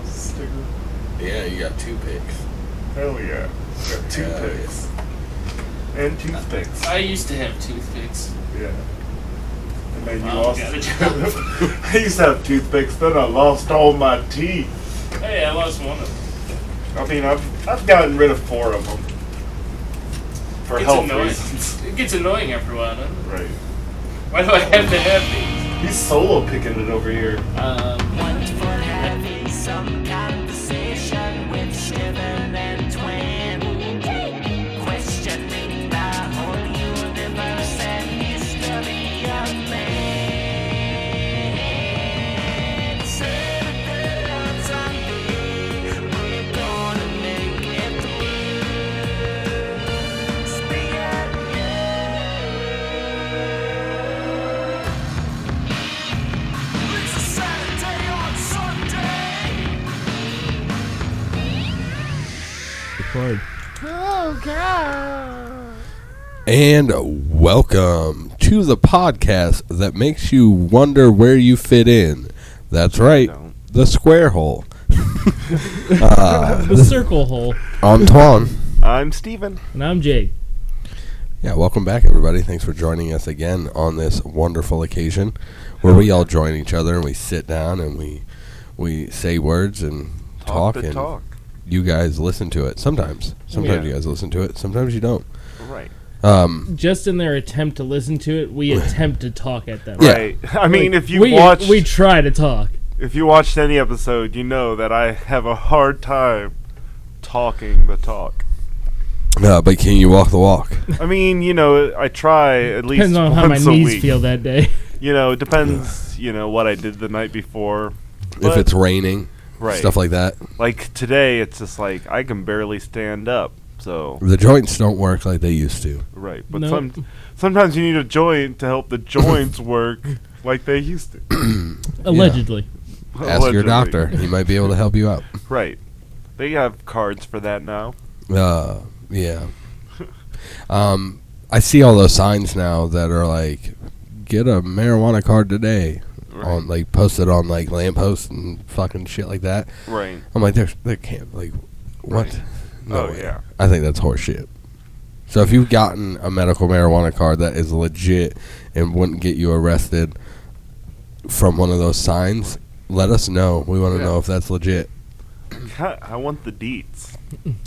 a sticker. Yeah, you got 2 picks. Hell yeah. Got 2 picks. Yeah. And toothpicks. I used to have toothpicks. Yeah. And then you lost. I used to have toothpicks, then I lost all my teeth. Hey, I lost one of them. I mean, I've gotten rid of 4 of them. For health reasons. It gets annoying after a while, doesn't it? Right. Why do I have to have these? He's solo picking it over here. Want for having some conversation with Steven and Twan. Questioning the whole universe and history of man. Saturday on Sunday, we're gonna make it through. Stay at It's a Saturday on Sunday. Record. Oh, God. And welcome to the podcast that makes you wonder where you fit in. That's right, the square hole. The circle hole. I'm Twan. I'm Steven. And I'm Jake. Yeah, welcome back, everybody. Thanks for joining us again on this wonderful occasion where we all join each other and we sit down and we say words and talk and you guys listen to it. Sometimes you guys listen to it. Sometimes you don't. Right. Just in their attempt to listen to it, we attempt to talk at them. Right. I mean, if you we try to talk. If you watched any episode, you know that I have a hard time talking the talk. But can you walk the walk? I mean, you know, I try at least Depends on once how my a knees week. feel that day. You know, it depends, you know, what I did the night before. If it's raining, right. Stuff like that. Like today, it's just like I can barely stand up. So The joints don't work like they used to. right, but Nope. sometimes you need a joint to help the joints work like they used to. Allegedly. Ask your Allegedly. doctor. He might be able to help you out. Right. They have cards for that now. Yeah. I see all those signs now that are like, get a marijuana card today. Right. On like posted on like lampposts and fucking shit like that. Right. I'm like, they can't, like, what? Right. No Oh, way. yeah. I think that's horseshit. So if you've gotten a medical marijuana card that is legit and wouldn't get you arrested from one of those signs, let us know. We want to know if that's legit. I want the deets.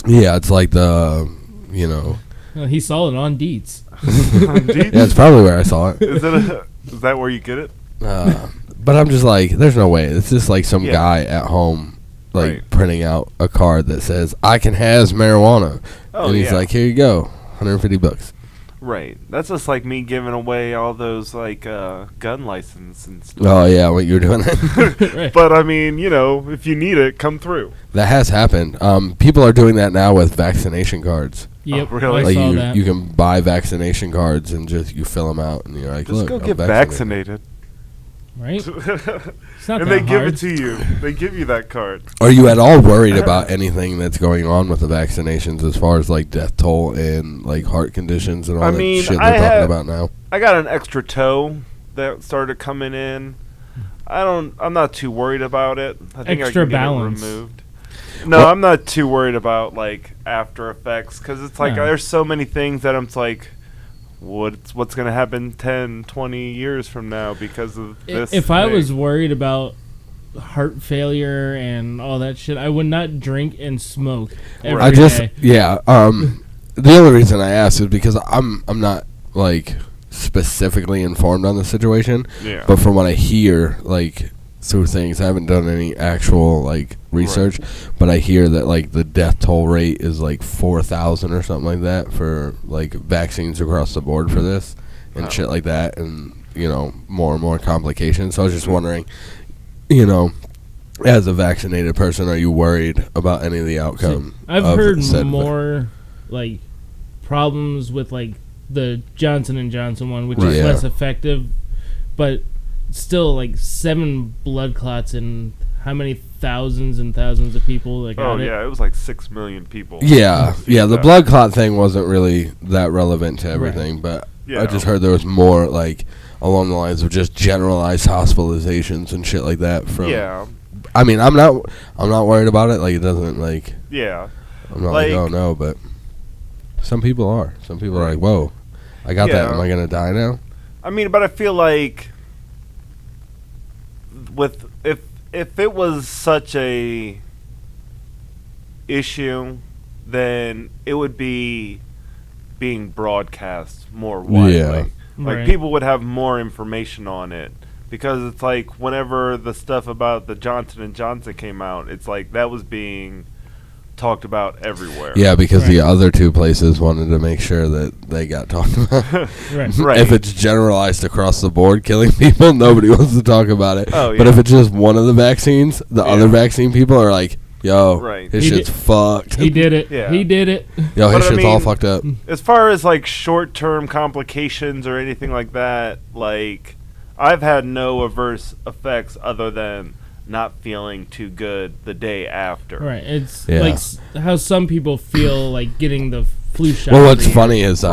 Yeah, it's like the, you know. He saw it on Deets. Deets? Yeah, it's probably where I saw it. Is that where you get it? But I'm just like, there's no way. It's just like some guy at home, like, Right. printing out a card that says, I can has marijuana. Oh, and he's like, here you go, $150. Right. That's just like me giving away all those, like, gun license and stuff. Oh, yeah, what you're doing that. Right. But, I mean, you know, if you need it, come through. That has happened. People are doing that now with vaccination cards. Yep, Oh, really? I Like saw that. you can buy vaccination cards and just you fill them out and you're like, Just look, go I'm get vaccinated. Right? It's not And that they give hard. it to you. They give you that card. Are you at all worried about anything that's going on with the vaccinations as far as like death toll and like heart conditions and all I that mean, shit I they're talking have- about now? I got an extra toe that started coming in. I'm not too worried about it. I think Extra I can balance. Get it removed. No, I'm not too worried about like after effects because it's like No. there's so many things that I'm like, what's gonna happen 10, 20 years from now because of this. If I thing? was worried about heart failure and all that shit, I would not drink and smoke every I just day. the only reason I asked is because I'm not like specifically informed on the situation, Yeah. but from what I hear like through things, I haven't done any actual like research, but I hear that like the death toll rate is like 4,000 or something like that for like vaccines across the board for this and shit like that, and you know, more and more complications. So I was just wondering, you know, as a vaccinated person, are you worried about any of the outcome? I've of heard said more like problems with like the Johnson & Johnson one, which Right. is Yeah. less effective, but still like 7 blood clots and how many thousands and thousands of people that got Oh it. yeah, it was like 6 million people. Yeah, the that. blood clot thing wasn't really that relevant to everything, but Yeah. I just heard there was more like along the lines of just generalized hospitalizations and shit like that from I mean, I'm not worried about it. Like, it doesn't, like... Yeah. I'm not like, oh, no, but... Some people are. Some people are like, whoa, I got that. Am I going to die now? I mean, but I feel like... If it was such a issue, then it would be being broadcast more widely. Yeah. Like, people would have more information on it. Because it's like, whenever the stuff about the Johnson & Johnson came out, it's like, that was being talked about everywhere. Yeah, because the other two places wanted to make sure that they got talked about. Right. If it's generalized across the board, killing people, nobody wants to talk about it. Oh, yeah. But if it's just one of the vaccines, the other vaccine people are like, yo, his shit's fucked. He did it. Yeah. He did it. Yo, his shit's all fucked up. As far as, like, short-term complications or anything like that, like, I've had no adverse effects other than not feeling too good the day after. Right. It's like how some people feel like getting the flu shot. Well, what's funny is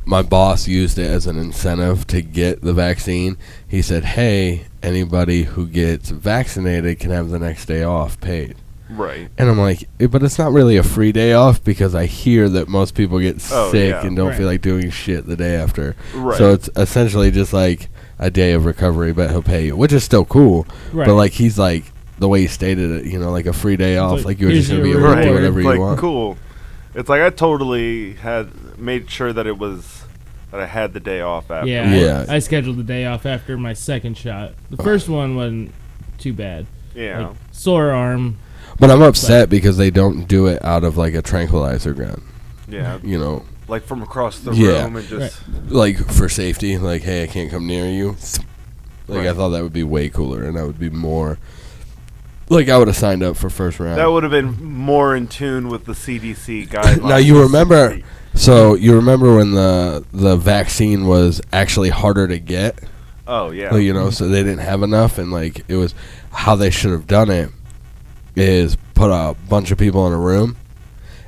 my boss used it as an incentive to get the vaccine. He said, hey, anybody who gets vaccinated can have the next day off paid. Right. And I'm like, but it's not really a free day off because I hear that most people get sick and don't feel like doing shit the day after. Right. So it's essentially just like a day of recovery, but he'll pay you, which is still cool. Right. But like, he's like, the way he stated it, you know, like a free day off, like you were just going to be able to do whatever you want. Cool. It's like I totally had made sure that it was that I had the day off after. Yeah. I scheduled the day off after my second shot. The first one wasn't too bad. Yeah. Like, sore arm. But I'm upset because they don't do it out of like a tranquilizer gun. Yeah. You know. Like from across the room and just... Like for safety, like, hey, I can't come near you. Like, I thought that would be way cooler and that would be more... Like, I would have signed up for first round. That would have been more in tune with the CDC guidelines. Now, you remember... So, you remember when the vaccine was actually harder to get? Oh, yeah. So, you know, so they didn't have enough, and, like, it was... How they should have done it is put a bunch of people in a room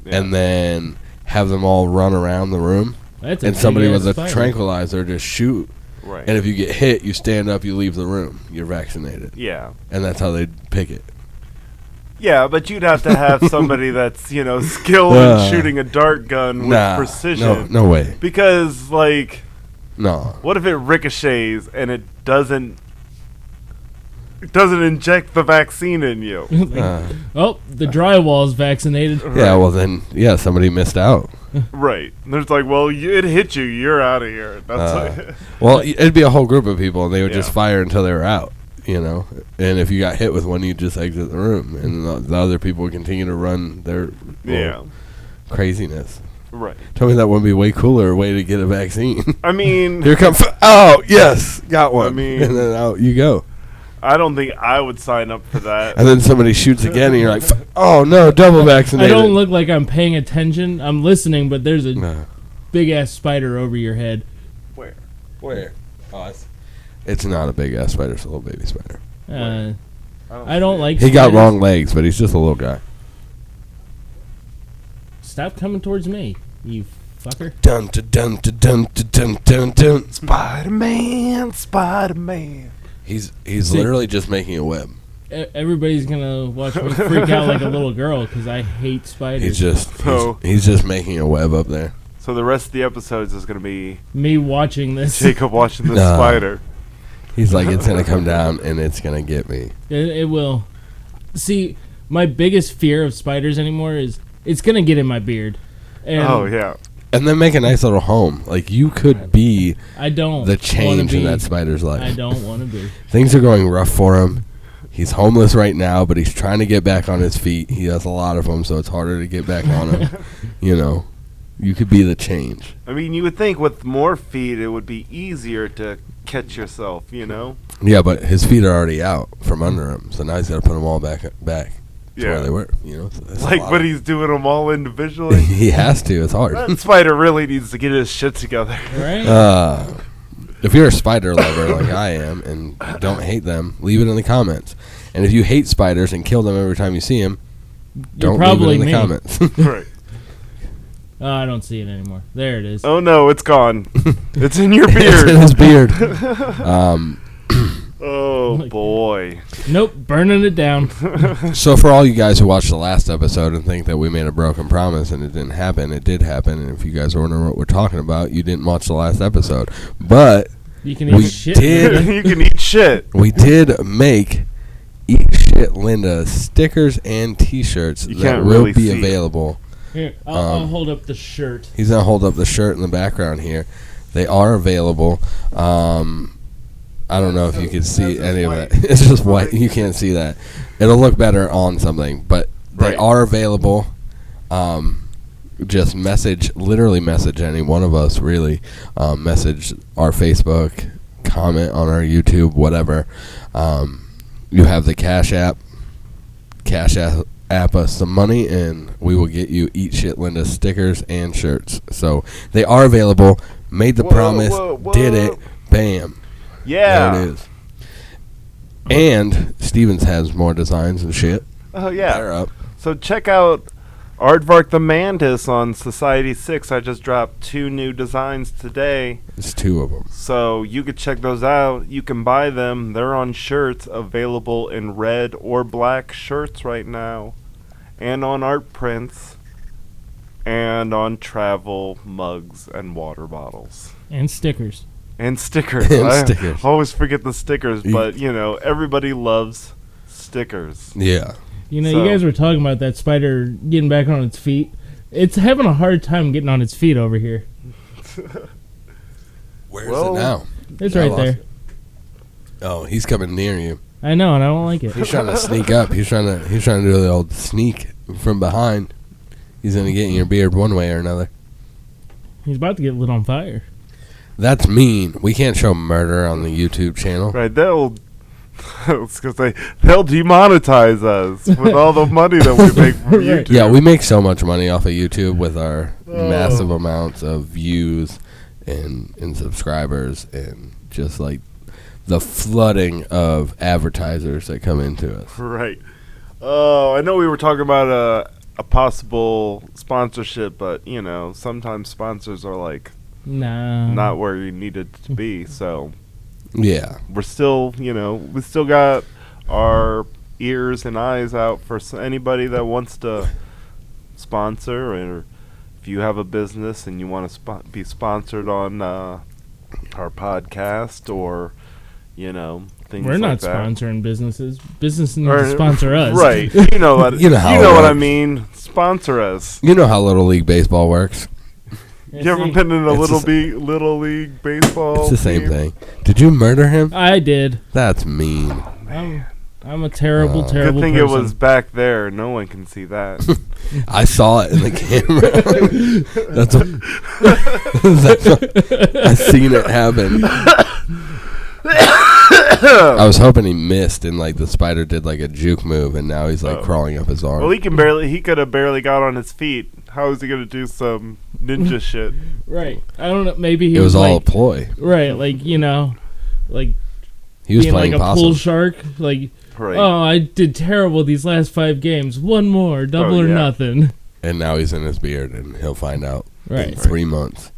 and then have them all run around the room. And somebody with a tranquilizer just shoot. Right. And if you get hit, you stand up, you leave the room. You're vaccinated. Yeah. And that's how they pick it. Yeah, but you'd have to have somebody that's, you know, skilled in shooting a dart gun with precision. No way. Because, like... No. What if it ricochets and it doesn't inject the vaccine in you? Oh, the drywall's vaccinated. Yeah, well then, somebody missed out. Right. There's like, well, it hit you. You're out of here. That's well, it'd be a whole group of people, and they would just fire until they were out, you know? And if you got hit with one, you'd just exit the room, and the other people would continue to run their craziness. Right. Tell me that wouldn't be way cooler way to get a vaccine. I mean... Here comes... Oh, yes! Got one. I mean... And then out you go. I don't think I would sign up for that. And then somebody shoots again, and you're like, oh, no, double vaccinated. I don't look like I'm paying attention. I'm listening, but there's a big-ass spider over your head. Where? Oh, it's not a big-ass spider. It's a little baby spider. I don't like He spiders. got long legs, but he's just a little guy. Stop coming towards me, you fucker. Dun, dun, dun, dun, dun, dun, dun, dun. Spider-Man, Spider-Man. He's literally just making a web. Everybody's gonna watch me freak out like a little girl because I hate spiders. He's just making a web up there. So the rest of the episodes is gonna be me watching this. Jacob watching this spider. He's like, it's gonna come down and it's gonna get me. It will. See, my biggest fear of spiders anymore is it's gonna get in my beard. And And then make a nice little home. Like, you could be the change in that spider's life. I don't want to be. Things are going rough for him. He's homeless right now, but he's trying to get back on his feet. He has a lot of them, so it's harder to get back on him. You know, you could be the change. I mean, you would think with more feet it would be easier to catch yourself, you know? Yeah, but his feet are already out from under him, so now he's got to put them all back. That's where they were, you know. But he's doing them all individually. He has to. It's hard. That spider really needs to get his shit together. Right? If you're a spider lover like I am and don't hate them, leave it in the comments. And if you hate spiders and kill them every time you see them, don't leave it in the comments. Right. Oh, I don't see it anymore. There it is. Oh no, it's gone. It's in your beard. It's in his beard. Oh, boy. Nope, burning it down. So for all you guys who watched the last episode and think that we made a broken promise and it didn't happen, it did happen. And if you guys are wondering what we're talking about, you didn't watch the last episode. But You can eat shit. You can eat shit. we did make Eat Shit Linda stickers and T-shirts You that can't will really be see. available. Here, I'll hold up the shirt. He's going to hold up the shirt in the background here. They are available. I don't know if you can see any of that. It's just white. You can't see that. It'll look better on something, but they Right. are available. Just literally message any one of us, really. Message our Facebook, comment on our YouTube, whatever. You have the Cash App us some money, and we will get you Eat Shit Linda stickers and shirts. So they are available. Made the promise, did it, bam. Yeah. There it is. And Stevens has more designs and shit. Oh, yeah. They're up. So check out *Aardvarkthemantis on Society 6. I just dropped 2 new designs today. It's 2 of them. So you could check those out. You can buy them. They're on shirts, available in red or black shirts right now. And on art prints. And on travel mugs and water bottles. And stickers. And stickers. And I stickers. always forget the stickers, but, everybody loves stickers. Yeah. You know, So- you guys were talking about that spider getting back on its feet. It's having a hard time getting on its feet over here. Where's Well, it now? It's I right lost there. it. Oh, he's coming near you. I know, and I don't like it. He's trying to sneak up. He's trying to do the old sneak from behind. He's gonna get in your beard one way or another. He's about to get lit on fire. That's mean. We can't show murder on the YouTube channel. Right, they'll demonetize us with all the money that we make from Right. YouTube. Yeah, we make so much money off of YouTube with our Oh. massive amounts of views and subscribers and just like the flooding of advertisers that come into us. Right. Oh, I know we were talking about a possible sponsorship, but sometimes sponsors are like Nah. not where you need it to be. So Yeah. we're still, we still got our ears and eyes out for anybody that wants to sponsor, or if you have a business and you want to be sponsored on our podcast, or things We're like not that. sponsoring businesses. Businesses need Or- to sponsor us. Right. You know what? You know how it what I works. mean. Sponsor us. You know how Little League Baseball works. You ever been in a It's little league baseball? It's the same team? thing. Did you murder him? I did. That's mean. I'm a terrible, Good terrible Good thing person. it was back there. No one can see that. I saw it in the camera. I seen it happen. I was hoping he missed and like the spider did like a juke move and now he's like Oh. crawling up his arm. Well, he could have barely got on his feet. How is he gonna do some ninja shit? Right. I don't know. Maybe he it was all a like, ploy. right, like, like He was being playing like a possum. pool shark. Like, Right. oh, I did terrible these last 5 games. One more, double or yeah. nothing. And now he's in his beard and he'll find out in Right. 3 months.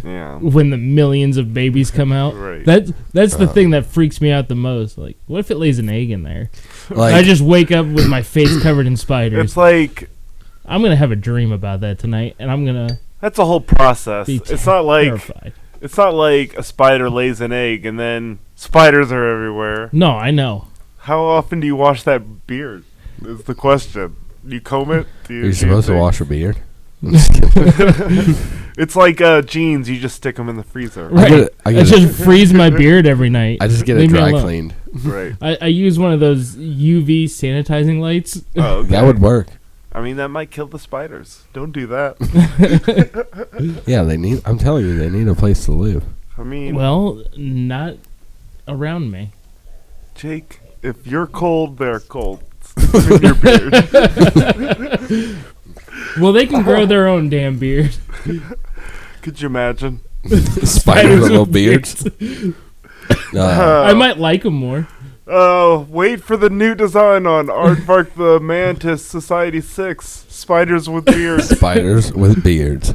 Yeah. When the millions of babies come out. Right. That's the thing that freaks me out the most. Like, what if it lays an egg in there? Like I just wake up with my face covered in spiders. It's like I'm gonna have a dream about that tonight, and I'm gonna that's a whole process. be It's not like terrified. a spider lays an egg and then spiders are everywhere. No, I know. How often do you wash that beard? Is the question. You comb it? are you supposed to wash your beard? It's like jeans. You just stick them in the freezer. Right. I I, get it. just freeze my beard every night. I just get it Leave me dry alone. cleaned. Right. I use one of those UV sanitizing lights. Oh, okay. That would work. I mean, that might kill the spiders. Don't do that. Yeah, I'm telling you, they need a place to live. I mean, Well, not around me. Jake, if you're cold, they're cold. Stick them in your beard. Well, they can grow their own damn beard. Could you imagine? Spiders with little beards. I might like them more. Oh, wait for the new design on *Aardvarkthemantis Society 6. Spiders with beards. Spiders with beards.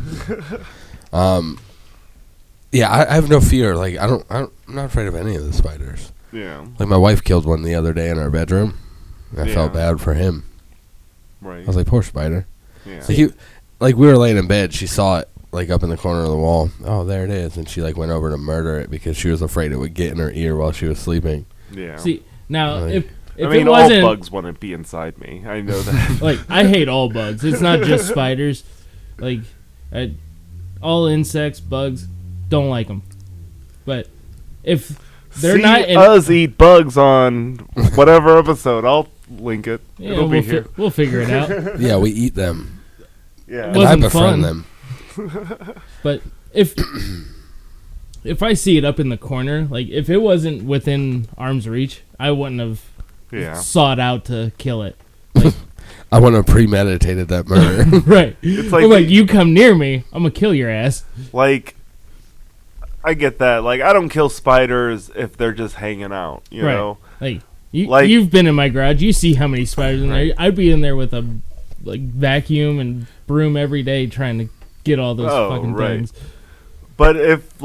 Yeah, I have no fear. Like I'm not afraid of any of the spiders. Yeah. Like my wife killed one the other day in our bedroom. I felt bad for him. Right. I was like, poor spider. Yeah. Like we were laying in bed, she saw it like up in the corner of the wall. Oh, there it is, and she like went over to murder it because she was afraid it would get in her ear while she was sleeping. Yeah. See, now Like, if I mean, it wasn't all bugs want to be inside me. I know that. like I hate all bugs. It's not just spiders. Like all insects, bugs, don't like them. But if they're See not in, us eat bugs on whatever episode. I'll link it. yeah, It'll be here. we'll figure it out. yeah, we eat them. Yeah. And I Wasn't befriend fun. them. But if I see it up in the corner, like if it wasn't within arm's reach, I wouldn't have sought out to kill it. Like, I want to premeditated that murder. right. It's I'm like, you come near me, I'm gonna kill your ass. Like, I get that. Like, I don't kill spiders if they're just hanging out. You Right. know. Like, Like- you've been in my garage. You see how many spiders in Right. there. I'd be in there with a vacuum and broom every day trying to get all those fucking things. But if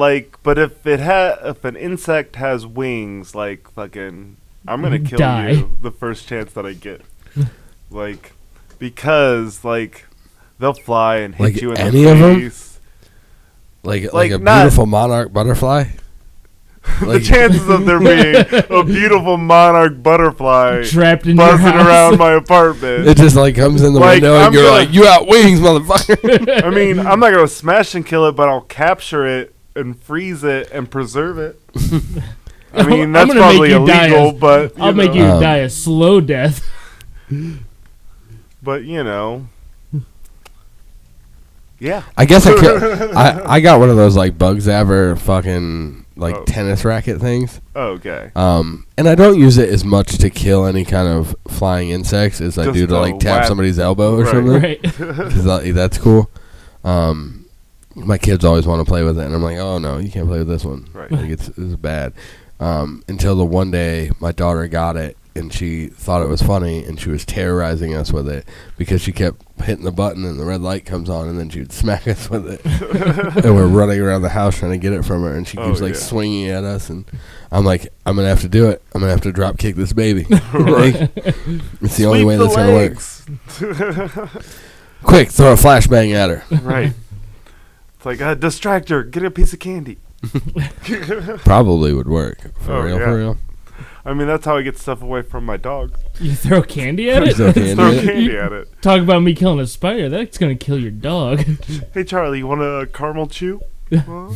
an insect has wings, like fucking, I'm gonna kill Die. you the first chance that I get. Like, because like they'll fly and hit Like you in any the of 'em? face. like Like, a not- beautiful monarch butterfly. The chances of there being a beautiful monarch butterfly Trapped in your buzzing house. around my apartment. It just like comes in the Like, window and I'm you're gonna- like, you got wings, motherfucker. I mean, I'm not gonna smash and kill it, but I'll capture it and freeze it and preserve it. I mean, I'm that's gonna probably make you die illegal, but I'll make you die a slow death. But you know, yeah. I guess I got one of those like bug zapper fucking like Oh. tennis racket things. Okay. And I don't use it as much to kill any kind of flying insects as I Just do to to like tap whack- somebody's elbow or Right. something. Right. 'Cause that's cool. My kids always want to play with it, and I'm like, oh no, you can't play with this one. Right. Like it's bad. Until the one day my daughter got it, and she thought it was funny, and she was terrorizing us with it because she kept hitting the button, and the red light comes on, and then she would smack us with it. And we're running around the house trying to get it from her, and she keeps like swinging at us, and I'm like, I'm gonna have to do it. I'm gonna have to drop kick this baby. Like, it's the only way that's gonna work. Quick, throw a flashbang at her. Right. It's like, distract her. Get a piece of candy. Probably would work. For Oh, real, yeah. for real. I mean, that's how I get stuff away from my dog. You throw candy at it? Throw candy Throw at it. candy at it. Talk about me killing a spider. That's gonna kill your dog. Hey, Charlie, you want a caramel chew? Huh?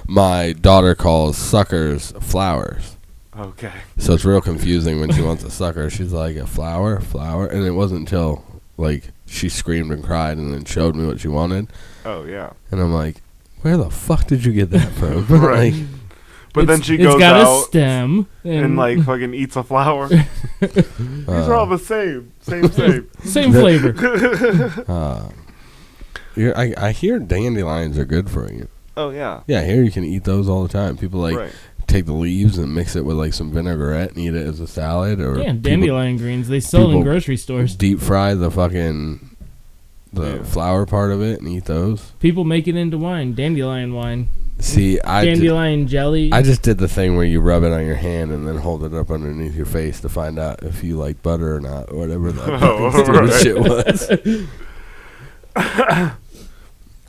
My daughter calls suckers flowers. Okay. So it's real confusing when she wants a sucker. She's like, a flower? And it wasn't until, like, she screamed and cried and then showed me what she wanted. Oh, yeah. And I'm like, where the fuck did you get that from? Right. Like, But then she It's goes got a out stem and, like, fucking eats a flower. These are all the same. Same. same flavor. I hear dandelions are good for you. Oh, yeah. Yeah, I hear you can eat those all the time. People, like, Right. take the leaves and mix it with, like, some vinaigrette and eat it as a salad. Or Yeah, people dandelion greens. They sell in people grocery stores. deep fry the fucking... the flour part of it and eat those. People make it into wine. Dandelion wine. See, Dandelion jelly. I just did the thing where you rub it on your hand and then hold it up underneath your face to find out if you like butter or not, or whatever that Oh, fucking stupid right. shit was.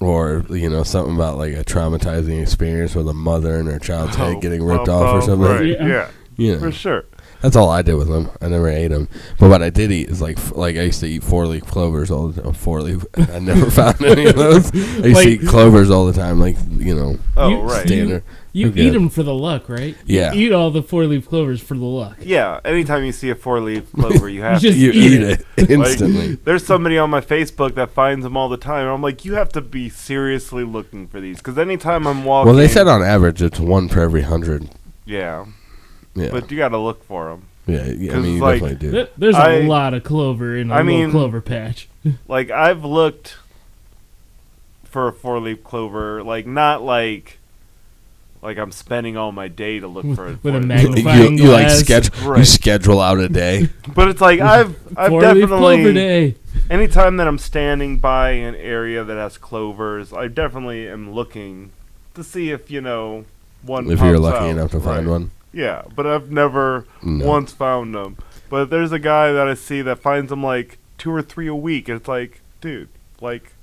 Or, you know, something about like a traumatizing experience with a mother and her child's head getting ripped off or something. Right. Yeah. Yeah. You know, For sure. that's all I did with them. I never ate them. But what I did eat is like I used to eat 4-leaf clovers all the time. 4-leaf. I never found any of those. I used Like- to eat clovers all the time, like, you know, Oh, You- right. standard. You They're eat good. them for the luck, right? Yeah. You eat all the 4-leaf clovers for the luck. Yeah. Anytime you see a 4-leaf clover, you have just to. You eat eat it. it instantly. There's somebody on my Facebook that finds them all the time. I'm like, you have to be seriously looking for these. Because anytime I'm walking. Well, they said on average it's 1 per every 100. Yeah. Yeah. But you got to look for them. Yeah, I 'Cause, mean, you like, definitely do. There's I- a lot of clover in a I little mean- clover patch. Like, I've looked for a 4-leaf clover. Like, not like I'm spending all my day to look for it. With a You, magnifying you like glass. you Right. schedule out a day. But it's like, I've 4-leaf clover definitely. day. Anytime that I'm standing by an area that has clovers, I definitely am looking to see if, you know, one If you're pops lucky out. enough to find Right. one. Yeah, but I've never once found them. But there's a guy that I see that finds them like 2 or 3 a week, and it's like, dude, like,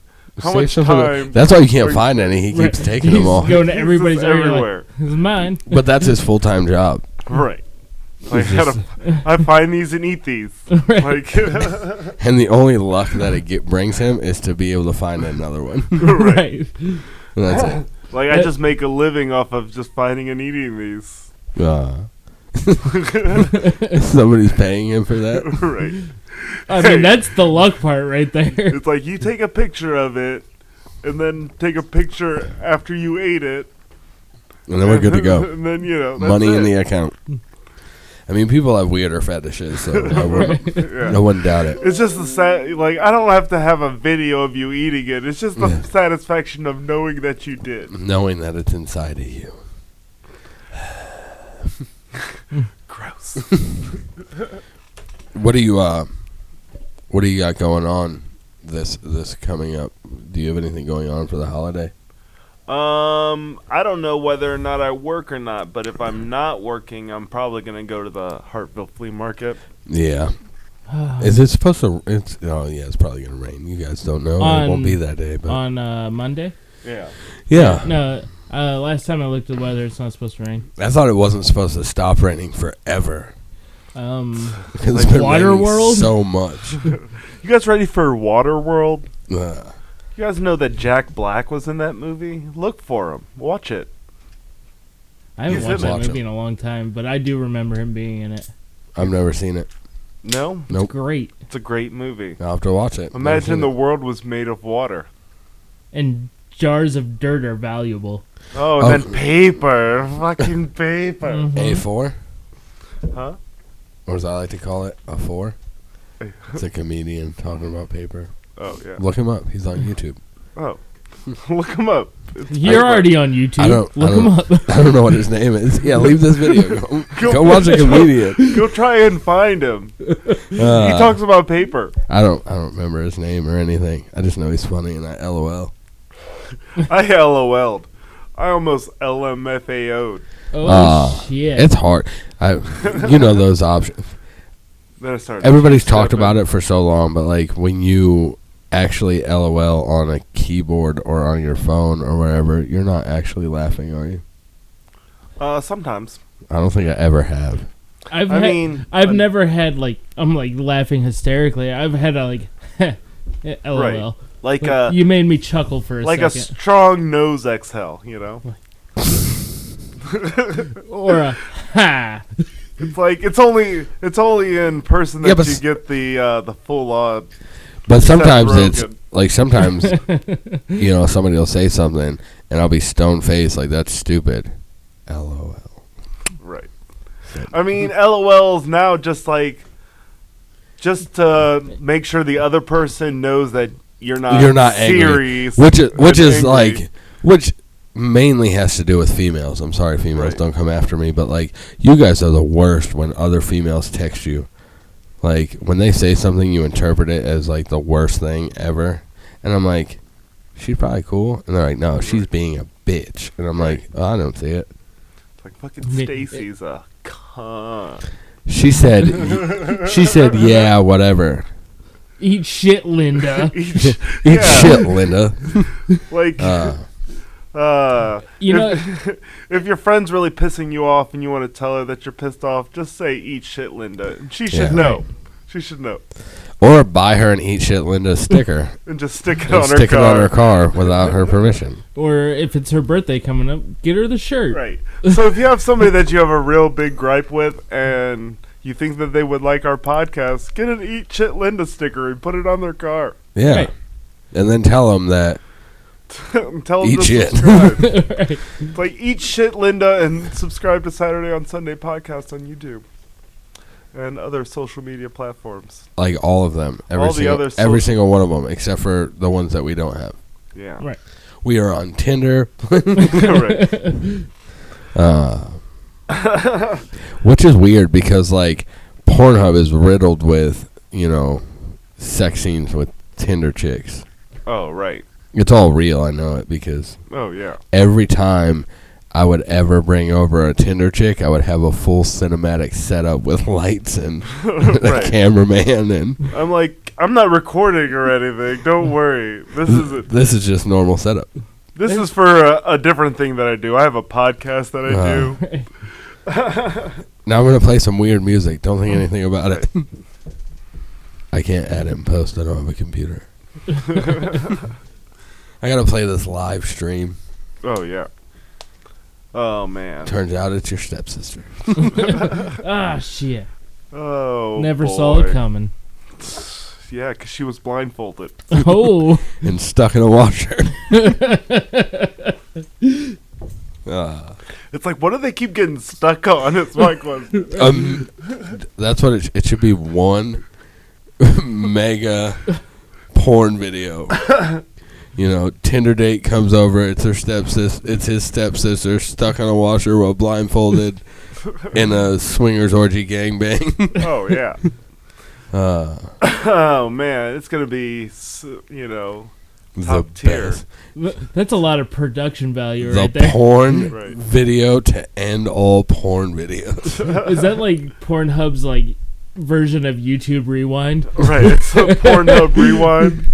how much time? That's why you can't find any. He keeps taking them all. Going to everybody's everywhere. Like, this is mine. But that's his full-time job. Right. Like, I find these and eat these. Like, and the only luck that it brings him is to be able to find another one. Right. And that's it. Like, I just make a living off of just finding and eating these. Somebody's paying him for that. Right. I mean, that's the luck part right there. It's like you take a picture of it, and then take a picture after you ate it. And then we're good to go. And then, you know, that's money in it. the account. I mean, people have weirder fetishes, so I wouldn't doubt it. It's just the like, I don't have to have a video of you eating it. It's just the satisfaction of knowing that you did. Knowing that it's inside of you. Gross. What do you got going on this coming up? Do you have anything going on for the holiday? I don't know whether or not I work or not, but if I'm not working, I'm probably gonna go to the Hartville Flea Market. Yeah. Is it supposed to? It's probably gonna rain. You guys don't know. It won't be that day. But on Monday. Yeah. Yeah. No. Last time I looked at the weather, it's not supposed to rain. I thought it wasn't supposed to stop raining forever. Like it's been Waterworld so much. You guys ready for Waterworld? You guys know that Jack Black was in that movie? Look for him. Watch it. I haven't watched that movie in a long time, but I do remember him being in it. I've never seen it. No? Nope. It's great. It's a great movie. I'll have to watch it. Imagine the world was made of water. And jars of dirt are valuable. Oh, and then paper. Fucking paper. Mm-hmm. A4? Huh? Or as I like to call it, a 4. It's a comedian talking about paper. Oh, yeah. Look him up. He's on YouTube. Oh. Look him up. You're already on YouTube. Look him up. I don't know what his name is. Yeah, leave this video. Go watch a comedian. Go try and find him. He talks about paper. I don't remember his name or anything. I just know he's funny and I LOL. I LOL'd. I almost LMFAO'd. Oh, shit. It's hard. You know those options. Then I started. Everybody's talked about it for so long, but like when you actually LOL on a keyboard or on your phone or wherever, you're not actually laughing, are you? Sometimes. I don't think I ever have. I've never had like I'm like laughing hysterically. I've had a like LOL. Right. Like you made me chuckle for a second. Like a strong nose exhale, you know. Or a ha. It's like it's only in person that you get the full But sometimes it's like sometimes you know somebody will say something and I'll be stone faced like that's stupid. LOL. Right. I mean, LOL's now just to make sure the other person knows that you're not serious, angry. Which is like which mainly has to do with females. I'm sorry, females, don't come after me, but like you guys are the worst when other females text you. Like when they say something, you interpret it as like the worst thing ever, and I'm like, she's probably cool, and they're like, no, she's being a bitch, and I'm like, oh, I don't see it. It's like fucking Stacy's a cunt. She said, yeah, whatever. Eat shit, Linda. Eat shit, Linda. Like, you know, if your friend's really pissing you off and you want to tell her that you're pissed off, just say "eat shit, Linda." She should know. Right. She should know. Or buy her an "Eat Shit, Linda" sticker and just stick it on her car without her permission. Or if it's her birthday coming up, get her the shirt. Right. So if you have somebody that you have a real big gripe with and you think that they would like our podcast, get an "Eat Shit, Linda" sticker and put it on their car. Yeah. Right. And then tell them that. Tell them eat to shit. Subscribe. Right. It's like "Eat Shit, Linda" and subscribe to Saturday on Sunday podcast on YouTube and other social media platforms. Like all of them, every single one of them, except for the ones that we don't have. Yeah, right. We are on Tinder, which is weird because like Pornhub is riddled with sex scenes with Tinder chicks. Oh right. It's all real, I know it, because oh yeah, every time I would ever bring over a Tinder chick, I would have a full cinematic setup with lights and a cameraman. And I'm like, I'm not recording or anything. Don't worry. This is just normal setup. This is for a different thing that I do. I have a podcast that I do. Now I'm going to play some weird music. Don't think anything about it. I can't add it and post. I don't have a computer. I got to play this live stream. Oh, yeah. Oh, man. Turns out it's your stepsister. Ah, shit. Oh, Never boy. saw it coming. Yeah, because she was blindfolded. Oh. And stuck in a washer. It's like, what do they keep getting stuck on? It's my question. That's what it should be. One mega porn video. You know, Tinder date comes over. It's her stepsister. It's his stepsister stuck on a washer while blindfolded in a swingers orgy gangbang. Oh yeah. Oh man, it's gonna be top tier. That's a lot of production value The right there. porn video to end all porn videos. Is that like Pornhub's like version of YouTube Rewind? Right, it's a Pornhub Rewind.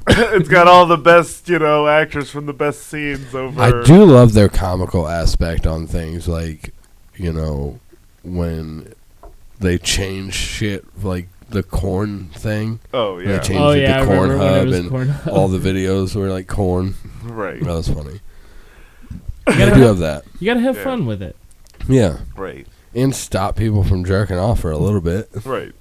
It's got all the best, actors from the best scenes over. I do love their comical aspect on things, like, when they change shit, like the corn thing. Oh yeah. They changed it to Cornhub, and Pornhub. all the videos were like corn. Right. That was funny. I do have that. You gotta have fun with it. Yeah. Right. And stop people from jerking off for a little bit. Right.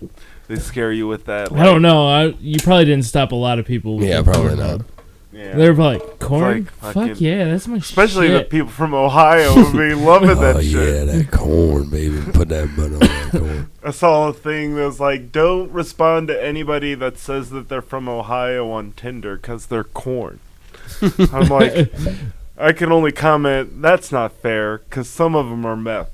They scare you with that. I don't know. You probably didn't stop a lot of people. With Probably Pornhub. not. Yeah. They were like, corn? Like Fuck yeah, that's my especially shit. the people from Ohio would be loving that shit. Oh, yeah, that corn, baby. Put that butt on that corn. I saw a thing that was like, don't respond to anybody that says that they're from Ohio on Tinder because they're corn. I'm like, I can only comment, that's not fair, because some of them are meth,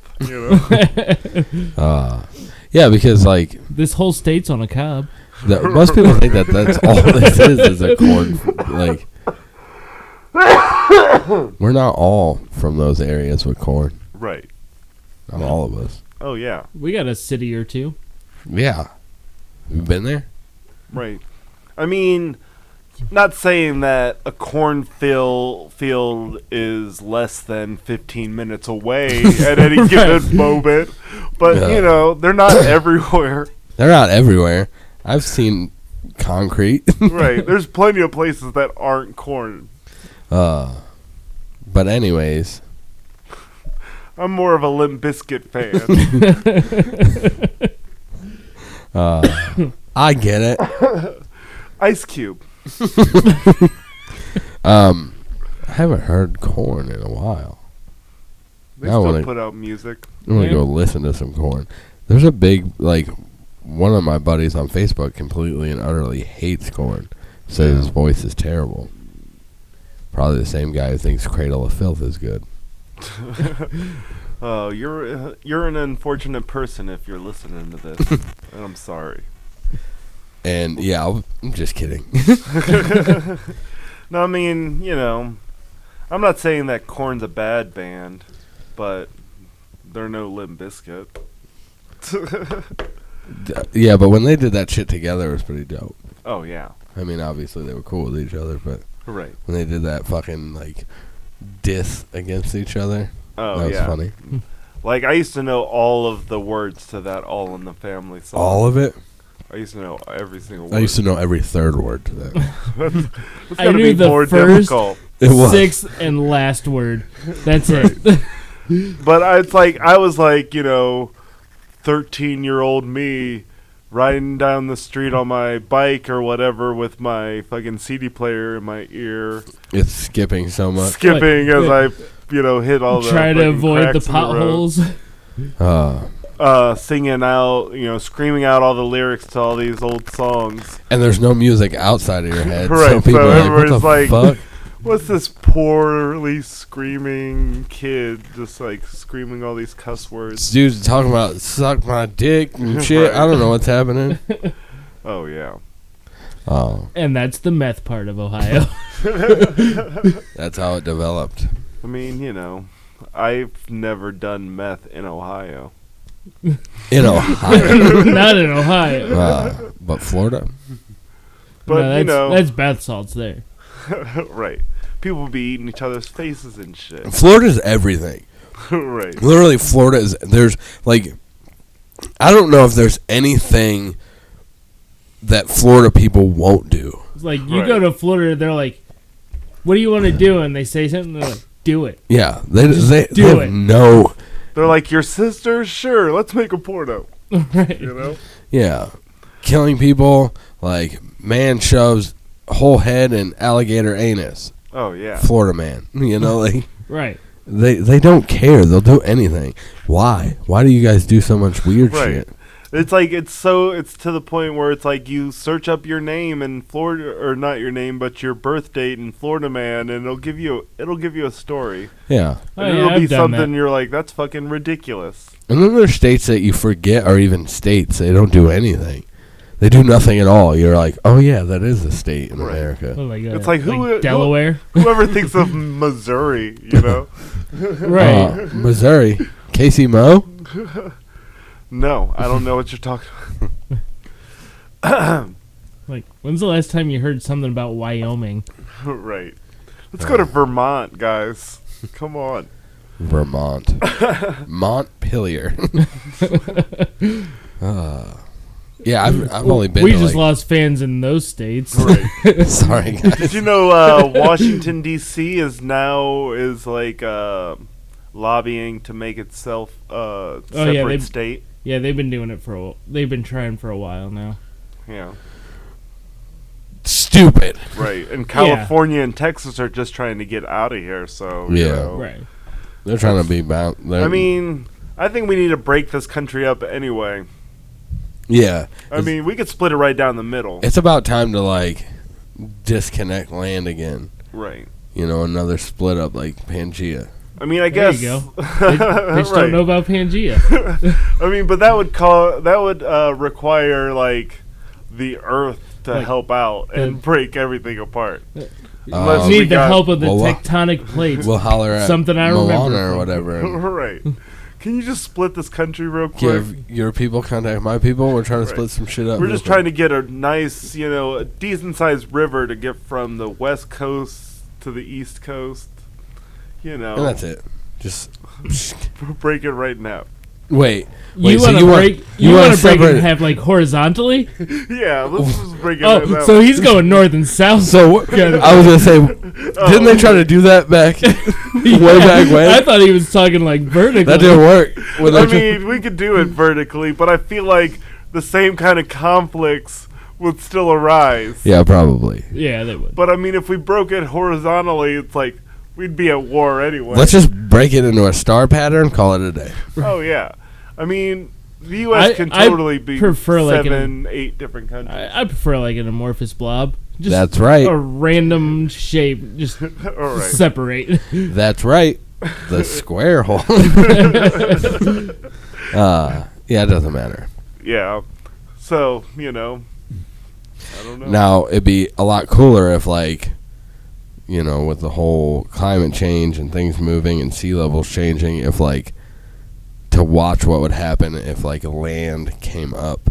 Yeah, because, like... This whole state's on a cob. Most people think that that's all this is a corn. Like, we're not all from those areas with corn. Right. Not all of us. Oh, yeah. We got a city or two. Yeah. You been there? Right. I mean, not saying that a cornfield is less than 15 minutes away at any given moment, but, they're not everywhere. They're not everywhere. I've seen concrete. Right. There's plenty of places that aren't corn. But anyways. I'm more of a Limp Bizkit fan. I get it. Ice Cube. I haven't heard Korn in a while. They still put out music. I'm going to go listen to some Korn. There's a big, one of my buddies on Facebook completely and utterly hates Korn. Says his voice is terrible. Probably the same guy who thinks Cradle of Filth is good. Oh, you're an unfortunate person if you're listening to this. And I'm sorry. And yeah, I'm just kidding. No, I mean, I'm not saying that Korn's a bad band, but they're no Limp Bizkit. Yeah, but when they did that shit together, it was pretty dope. Oh yeah. I mean, obviously they were cool with each other, but right when they did that fucking diss against each other, that was funny. Like, I used to know all of the words to that All in the Family song. All of it? I used to know every single word. I used to know every third word to that. That's I gotta knew be the more first, difficult. sixth, and last word. That's it. But I was 13-year-old me riding down the street on my bike or whatever with my fucking CD player in my ear. It's skipping so much. Skipping as I, hit all the Try to avoid the cracks in potholes. Singing out, screaming out all the lyrics to all these old songs. And there's no music outside of your head. Right, So people so are everybody's what the fuck? What's this poorly screaming kid just screaming all these cuss words? Dude's talking about suck my dick and shit. Right. I don't know what's happening. Oh, yeah. Oh. And that's the meth part of Ohio. That's how it developed. I mean, you know, I've never done meth in Ohio. In Ohio. Not in Ohio. But Florida? But, No, you know. that's bath salts there. Right. People be eating each other's faces and shit. Florida's everything. Right. Literally, Florida is... There's, like... I don't know if there's anything that Florida people won't do. It's like, you Right. go to Florida, they're like, what do you want to do? And they say something, they're like, do it. Yeah, they do have it. no... They're like, your sister? Sure, let's make a porno. Right. You know? Yeah. Killing people, like, man shoves whole head in alligator anus. Oh, yeah. Florida man. You know, like... Right. They don't care. They'll do anything. Why? Why do you guys do so much weird Right. shit? It's like, it's to the point where it's like you search up your name in Florida, or not your name, but your birth date in Florida Man, and it'll give you a story. Yeah. Oh, And yeah, it'll be I've done something that. you're like, that's fucking ridiculous. And then there's states that you forget are even states. They don't do anything. They do nothing at all. You're like, oh yeah, that is a state in Right. America. Oh, like, It's like, who- Delaware? Whoever thinks of Missouri, you know? Right. Missouri. Casey Moe? No, I don't know what you're talking about. Like, when's the last time you heard something about Wyoming? Right. Let's go to Vermont, guys. Come on. Vermont. Montpelier. Yeah, I've only been We to just like, lost fans in those states. Right. sorry guys. Did you know Washington D.C. is lobbying to make itself a separate state? Yeah, they've been doing it they've been trying for a while now. Yeah. Stupid. Right. And California and Texas are just trying to get out of here, so you Yeah. know. Right. They're trying to be bound. I mean, I think we need to break this country up anyway. yeah. I mean, we could split it right down the middle. It's about time to like disconnect land again. Right. You know, another split up like Pangea. I mean, I There guess you go. They just Right. don't know about Pangea. I mean, but that would require like the Earth to Like, help out and break everything apart. Um, Need the help of the well, tectonic plates. We'll holler at Something I Moana remember or from- whatever. And Right. Can you just split this country real quick? give your people contact my people. We're trying to Right. split some shit up. We're just trying to get a nice, a decent-sized river to get from the west coast to the east coast. And that's it. Just Break it right now. wait. You so want to break? You want to break it separate- in half like horizontally? Yeah, let's just break it Oh, right now. so he's going north and south. So I was gonna say, didn't they try to do that back way back when? I thought he was talking like vertically. That didn't work. When I they mean, we could do it vertically, but I feel like the same kind of conflicts would still arise. yeah, probably. Yeah, they would. But I mean, if we broke it horizontally, it's like we'd be at war anyway. Let's just break it into a star pattern. Call it a day. Oh yeah, I mean, the U.S. can I totally be prefer, like, 7-8 different countries. I prefer like an amorphous blob. Just That's right. A random shape, just All right. separate. That's right. The square hole. Yeah, it doesn't matter. Yeah. So I don't know. Now it'd be a lot cooler if, like, with the whole climate change and things moving and sea levels changing, if like to watch what would happen if like land came up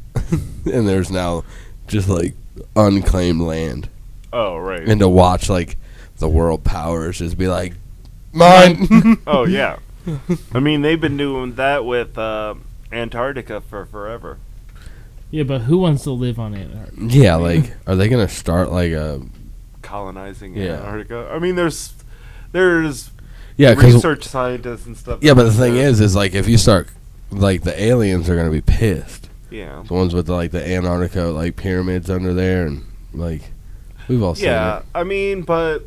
and there's now just like unclaimed land, Oh right. and to watch like the world powers just be like, mine. Oh yeah. I mean, they've been doing that with Antarctica for forever. Yeah, but who wants to live on Antarctica? Yeah, like, are they gonna start like a Colonizing Yeah. Antarctica. I mean, there's yeah? Because research scientists and stuff. yeah, but the thing is like if you start, like, the aliens are gonna be pissed. Yeah. The ones with like the Antarctica like pyramids under there, and like we've all seen Yeah. it. I mean, but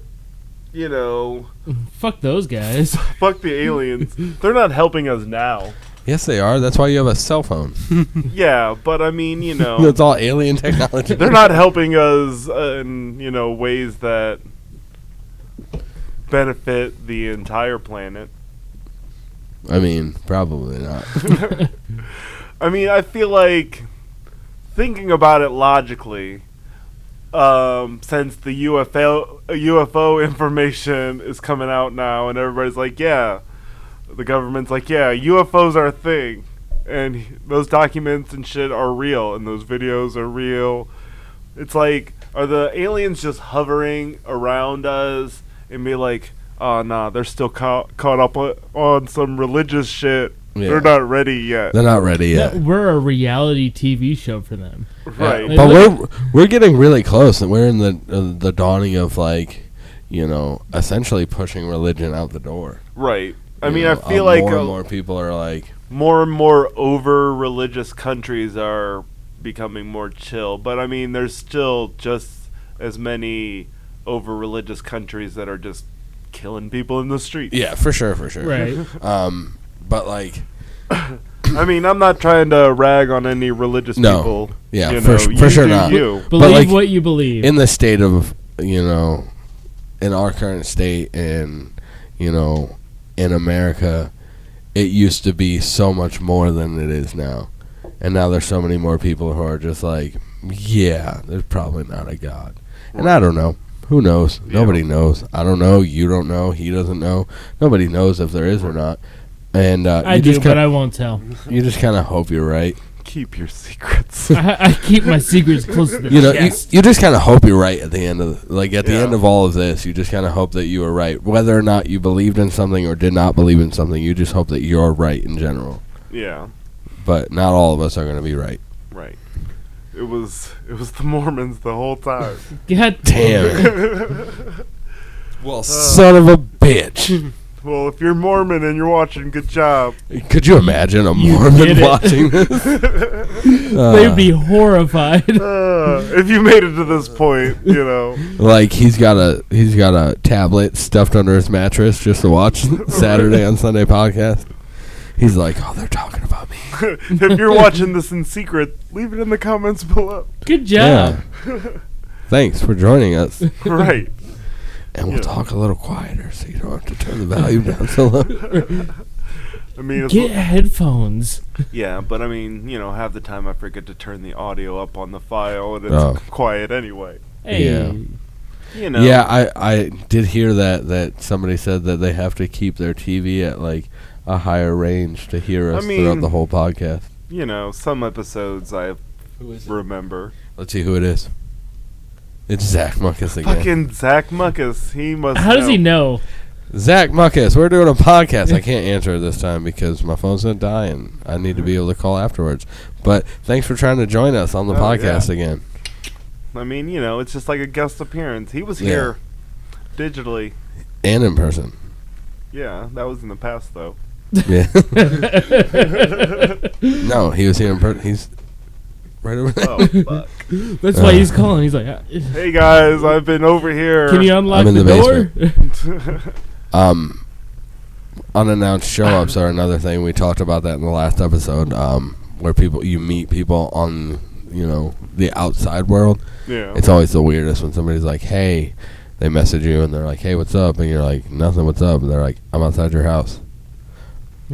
Fuck those guys. fuck the aliens. They're not helping us now. Yes, they are. That's why you have a cell phone. Yeah, but I mean, It's all alien technology. they're not helping us in ways that benefit the entire planet. I mean, probably not. I mean, I feel like thinking about it logically, since the UFO information is coming out now, and everybody's like, yeah, the government's like, yeah, UFOs are a thing, and those documents and shit are real, and those videos are real. It's like, are the aliens just hovering around us and be like, oh, nah, they're still caught up on some religious shit. Yeah. They're not ready yet. They're not ready yet. We're a reality TV show for them. Right. Yeah. But we're getting really close, and we're in the dawning of, like, you know, essentially pushing religion out the door. Right. I mean, I feel like more and more people are like... More and more over-religious countries are becoming more chill. But, I mean, there's still just as many over-religious countries that are just killing people in the streets. Yeah, for sure. Right. But, like... I mean, I'm not trying to rag on any religious people. Yeah, you for sure not. Believe like, what you believe. In the state of, you know, in our current state and, you know, in America, it used to be so much more than it is now. And now there's so many more people who are just like, yeah, there's probably not a God. And I don't know. Who knows? Yeah. Nobody knows. I don't know. You don't know. He doesn't know. Nobody knows if there is or not. And I do, but I won't tell. You just kind of hope you're right. Keep your secrets. I keep my secrets close to the chest. You just kind of hope you're right at the end of the end of all of this. You just kind of hope that you were right, whether or not you believed in something or did not believe in something. You just hope that you're right in general. Yeah. But not all of us are going to be right. Right. It was the Mormons the whole time. God damn. Well, son of a bitch. Well, if you're Mormon and you're watching, good job. Could you imagine a Mormon watching this? They'd be horrified. If you made it to this point, you know. Like he's got a tablet stuffed under his mattress just to watch Saturday on Sunday podcast. He's like, oh, they're talking about me. If you're watching this in secret, leave it in the comments below. Good job. Yeah. Thanks for joining us. Right. And we'll talk a little quieter so you don't have to turn the volume down so low. I mean, get headphones. Yeah, but I mean, you know, half the time I forget to turn the audio up on the file and it's quiet anyway. Hey. Yeah. You know. Yeah, I did hear that somebody said that they have to keep their TV at like a higher range to hear us throughout the whole podcast. You know, some episodes I remember. Let's see who it is. It's Zach Muckus again. Fucking Zach Muckus. He must How does he know? Zach Muckus, we're doing a podcast. I can't answer this time because my phone's going to die and I need to be able to call afterwards. But thanks for trying to join us on the podcast again. I mean, you know, it's just like a guest appearance. He was here digitally. And in person. Yeah, that was in the past, though. Yeah. No, he was here in person. He's right over there. Oh, fuck. That's why he's calling. He's like, hey, guys, I've been over here. Can you unlock the door? Unannounced show-ups are another thing. We talked about that in the last episode, where you meet people on, you know, the outside world. Yeah. It's always the weirdest when somebody's like, hey, they message you and they're like, hey, what's up? And you're like, nothing, what's up? And they're like, I'm outside your house.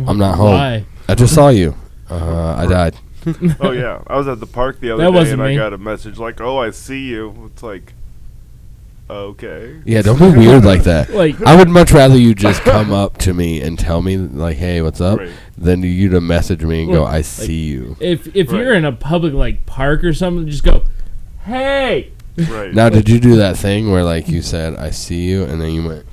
I'm not home. Why? I just saw you. I died. Oh, yeah. I was at the park the other day and I got a message like, oh, I see you. It's like, okay. Yeah, don't be weird like that. Like, I would much rather you just come up to me and tell me, like, hey, what's up, than you to message me and go, I see you. If you're in a public, like, park or something, just go, hey. Right. Now, did you do that thing where, like, you said, I see you, and then you went?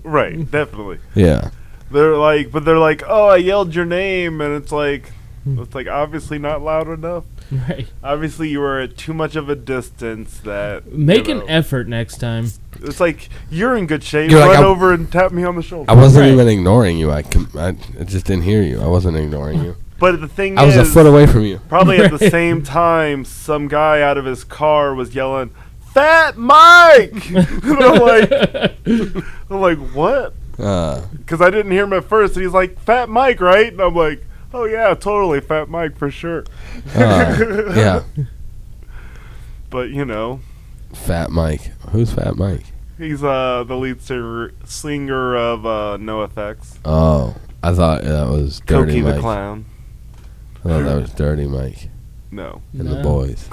Right, definitely. Yeah. They're like, oh, I yelled your name, and it's like obviously not loud enough. Right. Obviously, you were at too much of a distance that... Make an effort next time. It's like, you're in good shape. You're Run like, over and tap me on the shoulder. I wasn't even ignoring you. I just didn't hear you. I wasn't ignoring you. But the thing is... I was a foot away from you. Probably at the same time, some guy out of his car was yelling, Fat Mike! And I'm like, what? Because I didn't hear him at first, and he's like, Fat Mike, right? And I'm like, oh yeah, totally, Fat Mike for sure. Yeah. But you know, Fat Mike. Who's Fat Mike? He's the lead singer of NoFX. Oh, I thought that was Dirty Cokie Mike. the Clown. I thought that was Dirty Mike. No. and the boys.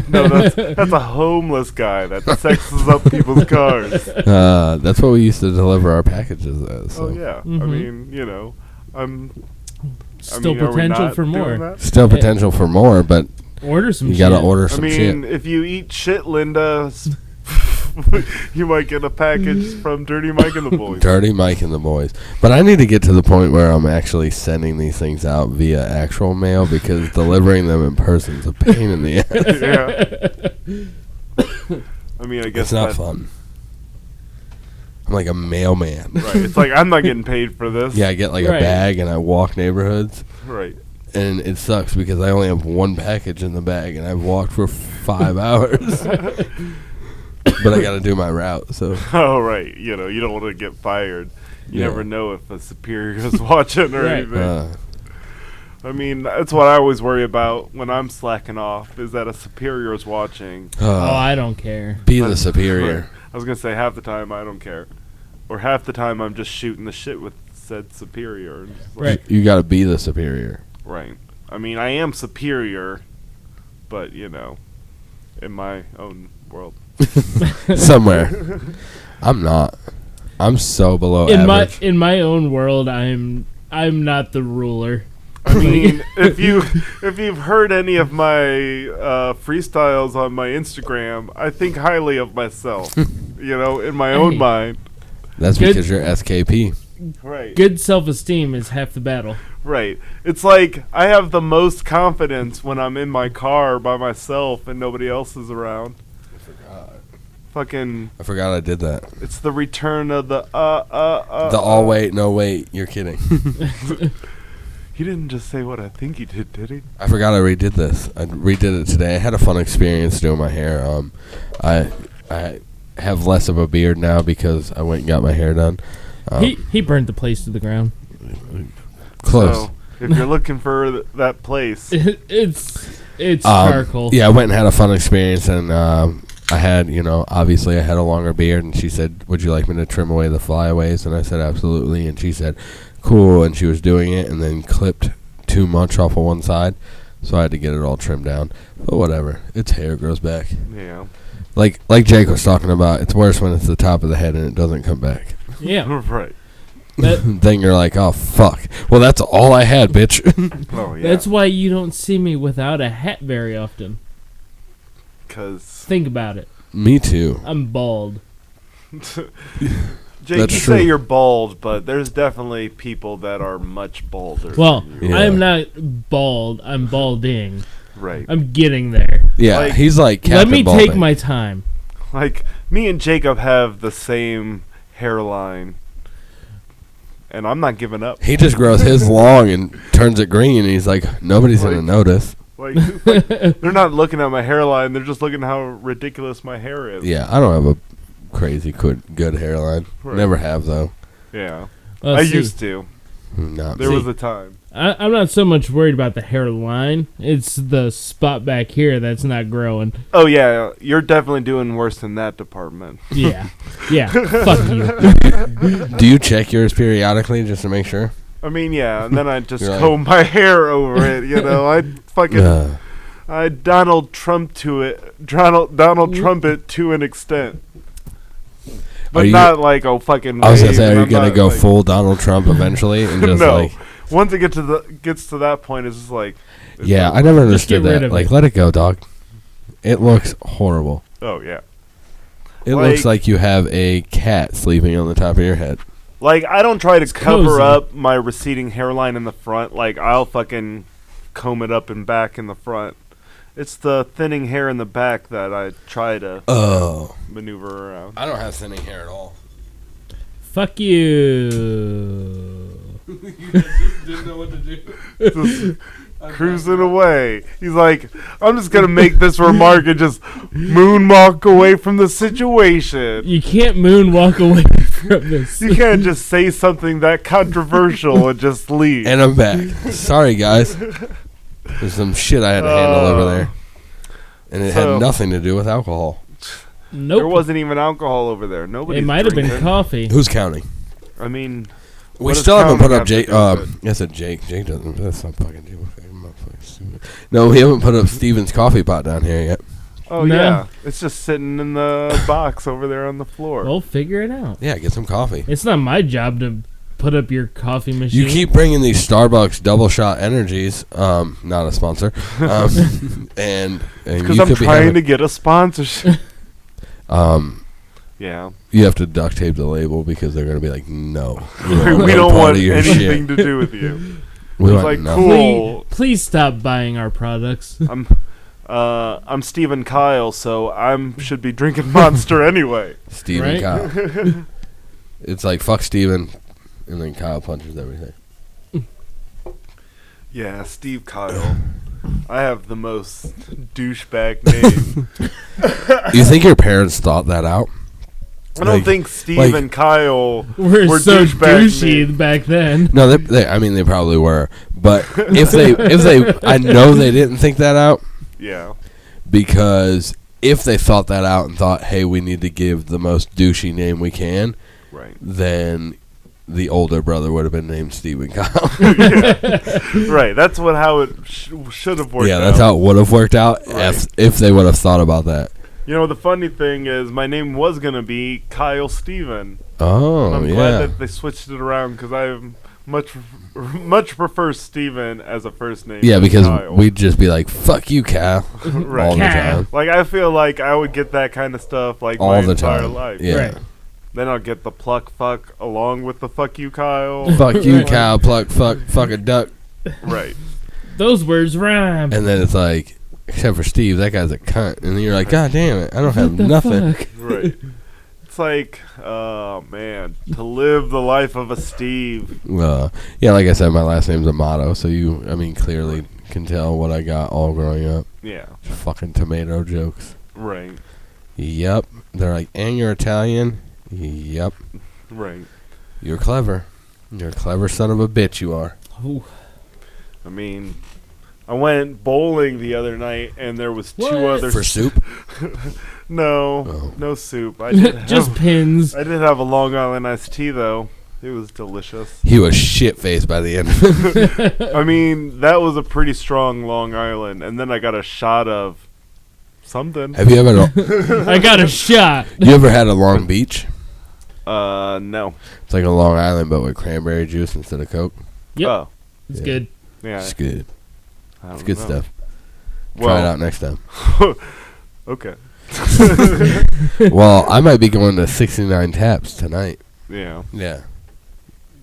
No, that's a homeless guy that sexes up people's cars. That's what we used to deliver our packages as. So. Oh, yeah. I mean, you know, Still are we potential not for doing more. that? Still potential for more, but Order some you shit. gotta order some I mean, shit. if you eat shit, Linda, you might get a package from Dirty Mike and the Boys. Dirty Mike and the boys. But I need to get to the point where I'm actually sending these things out via actual mail because delivering them in person is a pain in the ass. Yeah. I mean, I guess It's not that- fun. I'm like a mailman. Right. It's like I'm not getting paid for this. Yeah, I get like a Right. bag and I walk neighborhoods. Right. And it sucks because I only have one package in the bag and I've walked for 5 hours. But I got to do my route, so. Oh, right. You know, you don't want to get fired. You Yeah. never know if a superior is watching or Right. anything. I mean, that's what I always worry about when I'm slacking off, is that a superior is watching. Oh, I don't care. Be the superior. I was going to say half the time I don't care. Or half the time I'm just shooting the shit with said superior. And just like- Right. You got to be the superior. Right. I mean, I am superior, but, you know, in my own world. Somewhere. I'm not. I'm so below In average. my own world, I'm not the ruler. I mean, if you've heard any of my freestyles on my Instagram, I think highly of myself. You know, in my own Hey. mind. That's Good. because you're SKP. Right. Good self-esteem is half the battle. Right. It's like I have the most confidence when I'm in my car by myself and nobody else is around. Fucking, I forgot I did that. it's the return of the The all wait, no wait. You're kidding. He didn't just say what I think he did he? I forgot I redid this. I redid it today. I had a fun experience doing my hair. I have less of a beard now because I went and got my hair done. He burned the place to the ground. Close. So, if you're looking for that place, It's charcoal. Yeah, I went and had a fun experience, and I had, obviously I had a longer beard, and she said, would you like me to trim away the flyaways? And I said, absolutely. And she said, cool. And she was doing it and then clipped too much off of one side, so I had to get it all trimmed down. But whatever. Its hair grows back. yeah. Like Jake was talking about, it's worse when it's the top of the head and it doesn't come back. Yeah. Right. Then you're like, oh, fuck. Well, that's all I had, bitch. Oh, yeah. That's why you don't see me without a hat very often. Because, Think about it. Me too. I'm bald. Jake, That's you true. say you're bald, but there's definitely people that are much balder. Well, than you. Yeah. I am not bald. I'm balding. Right. I'm getting there. Yeah, Like- he's like Captain Let me Balding. take my time. Like, me and Jacob have the same hairline, and I'm not giving up. He just grows his long and turns it green, and he's like, nobody's going to notice. Like, they're not looking at my hairline, they're just looking at how ridiculous my hair is. Yeah, I don't have a crazy good hairline. Right. Never have, though. Yeah. Well, I see, used to. Not There me. was a time. I'm not so much worried about the hairline. It's the spot back here that's not growing. Oh, yeah, you're definitely doing worse in that department. Yeah. Yeah. Fuck you. Do you check yours periodically just to make sure? I mean, yeah, and then I just You're like- comb my hair over it, I fucking... Uh, I Donald Trump Donald Trump it to an extent. Are But you- not like a fucking I was going to wave, say, and are you I'm going to not, go like- full Donald Trump eventually? And just no. like, Once it gets to that point, it's just like... it's yeah, like- I never get understood rid that. of Like, it. let it go, dog. It looks horrible. Oh, yeah. It Like- looks like you have a cat sleeping on the top of your head. Like, I don't try to cover cozy. up my receding hairline in the front. Like, I'll fucking comb it up and back in the front. It's the thinning hair in the back that I try to Oh. maneuver around. I don't have thinning hair at all. Fuck you. You just didn't know what to do. Just cruising away. He's like, I'm just going to make this remark and just moonwalk away from the situation. You can't moonwalk away from this. You can't just say something that controversial and just leave. And I'm back. Sorry, guys. There's some shit I had to handle over there. And it So- had nothing to do with alcohol. Nope. There wasn't even alcohol over there. Nobody. It might have been coffee. Who's counting? I mean, We What still does haven't put counting up Jake. have to do with it? I said Jake. Jake doesn't. That's not fucking Jake. I'm not fucking stupid. No, we haven't put up Steven's coffee pot down here yet. Oh No. yeah, it's just sitting in the box over there on the floor. We'll figure it out. Yeah, get some coffee. It's not my job to put up your coffee machine. You keep bringing these Starbucks double shot energies. Not a sponsor. And Because you I'm could be trying having, to get a sponsorship. Yeah. You have to duct tape the label because they're gonna be like, no, We no don't part want of your anything shit. to do with you. We It's want like, nothing. cool. Please stop buying our products. I'm Stephen Kyle, so I should be drinking Monster anyway. Steven Right? Kyle. It's like fuck Steven, and then Kyle punches everything. Yeah, Steve Kyle. I have the most douchebag name. You think your parents thought that out? I don't Like- think Steve like- and Kyle We're were so douchebag douchey names. back then. No, I mean they probably were, but if they, I know they didn't think that out Yeah. because if they thought that out and thought, hey, we need to give the most douchey name we can, Right. then the older brother would have been named Stephen Kyle. Right. That's how it should have worked Yeah, out. that's how it would have worked out Right. if they would have thought about that. You know, the funny thing is my name was going to be Kyle Steven. Oh, I'm yeah. glad that they switched it around because I much prefer Steven as a first name. Yeah, than because Kyle. we'd just be like, fuck you, Kyle, Right. all the Kyle. time. Like, I feel like I would get that kind of stuff like All my the entire time. life. Yeah. Right. Then I'll get the pluck fuck along with the fuck you, Kyle. Fuck you, Kyle, pluck, fuck a duck. Right. Those words rhyme. And then it's like, except for Steve, that guy's a cunt. And then you're like, God damn it, I don't have What the nothing. fuck? Right. It's like, oh, man, to live the life of a Steve. Yeah, like I said, my last name's Amato, so you, I mean, clearly can tell what I got all growing up. Yeah. Fucking tomato jokes. Right. Yep. They're like, and you're Italian? Yep. Right. You're clever. You're a clever son of a bitch, you are. Ooh. I mean, I went bowling the other night, and there was What? two other... For soup? No. Oh. No soup. I did Just have, pins. I did have a Long Island iced tea, though. It was delicious. He was shit-faced by the end of it. I mean, that was a pretty strong Long Island, and then I got a shot of something. Have you ever I got a shot. you ever had a Long Beach? No. It's like a Long Island, but with cranberry juice instead of Coke. Yep. Oh, It's Yeah. good. yeah. It's good. I It's don't good know. stuff. Well, Try it out next time. Okay. Well, I might be going to 69 Taps tonight. Yeah. Yeah.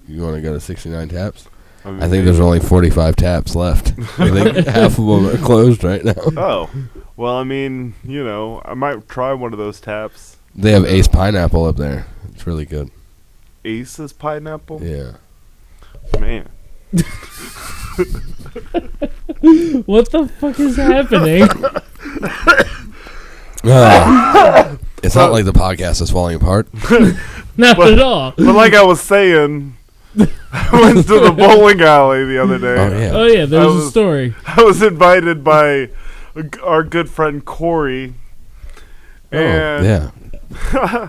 You want to go to 69 Taps? mean, I think there's only 45 taps left. I think half of them are closed right now. Oh. Well, I mean, you know, I might try one of those taps. They have Ace Pineapple up there. It's really good. Ace's pineapple? Yeah. Man. What the fuck is happening? It's not like the podcast is falling apart. Not at all. But like I was saying, I went to the bowling alley the other day. Oh, yeah. Oh yeah, I there's a was- story. I was invited by our good friend Corey. Oh, And yeah.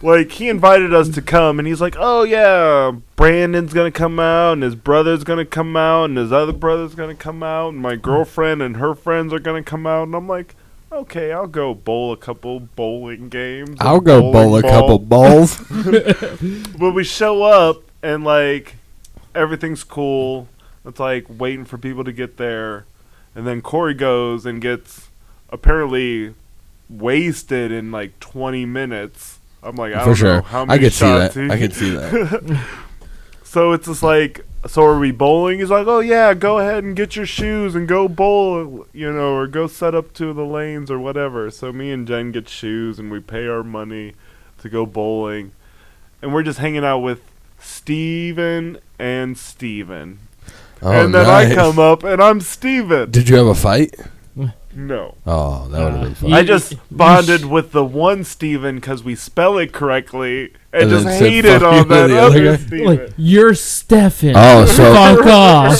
like he invited us to come, and he's like, "Oh yeah, Brandon's gonna come out, and his brother's gonna come out, and his other brother's gonna come out, and my girlfriend and her friends are gonna come out." And I'm like, "Okay, I'll go bowl a couple bowling games. a I'll go bowl bowling a ball." couple balls. But we show up, and like everything's cool. It's like waiting for people to get there, and then Corey goes and gets apparently wasted in like 20 minutes. I'm like, I For don't sure. know how I many could see shots that. he- I could see that. So it's just like, so are we bowling? He's like, oh yeah, go ahead and get your shoes and go bowl, you know, or go set up to the lanes or whatever. So me and Jen get shoes and we pay our money to go bowling. And we're just hanging out with Steven and Steven. Oh, and then nice. I come up and I'm Steven. Did you have a fight? No. Oh, that would have been fun. You- I just you bonded with the one Steven because we spell it correctly and And just then said hated fuck you on to that the other other guy? Steven. Like, you're Stefan. Oh, so Fuck off.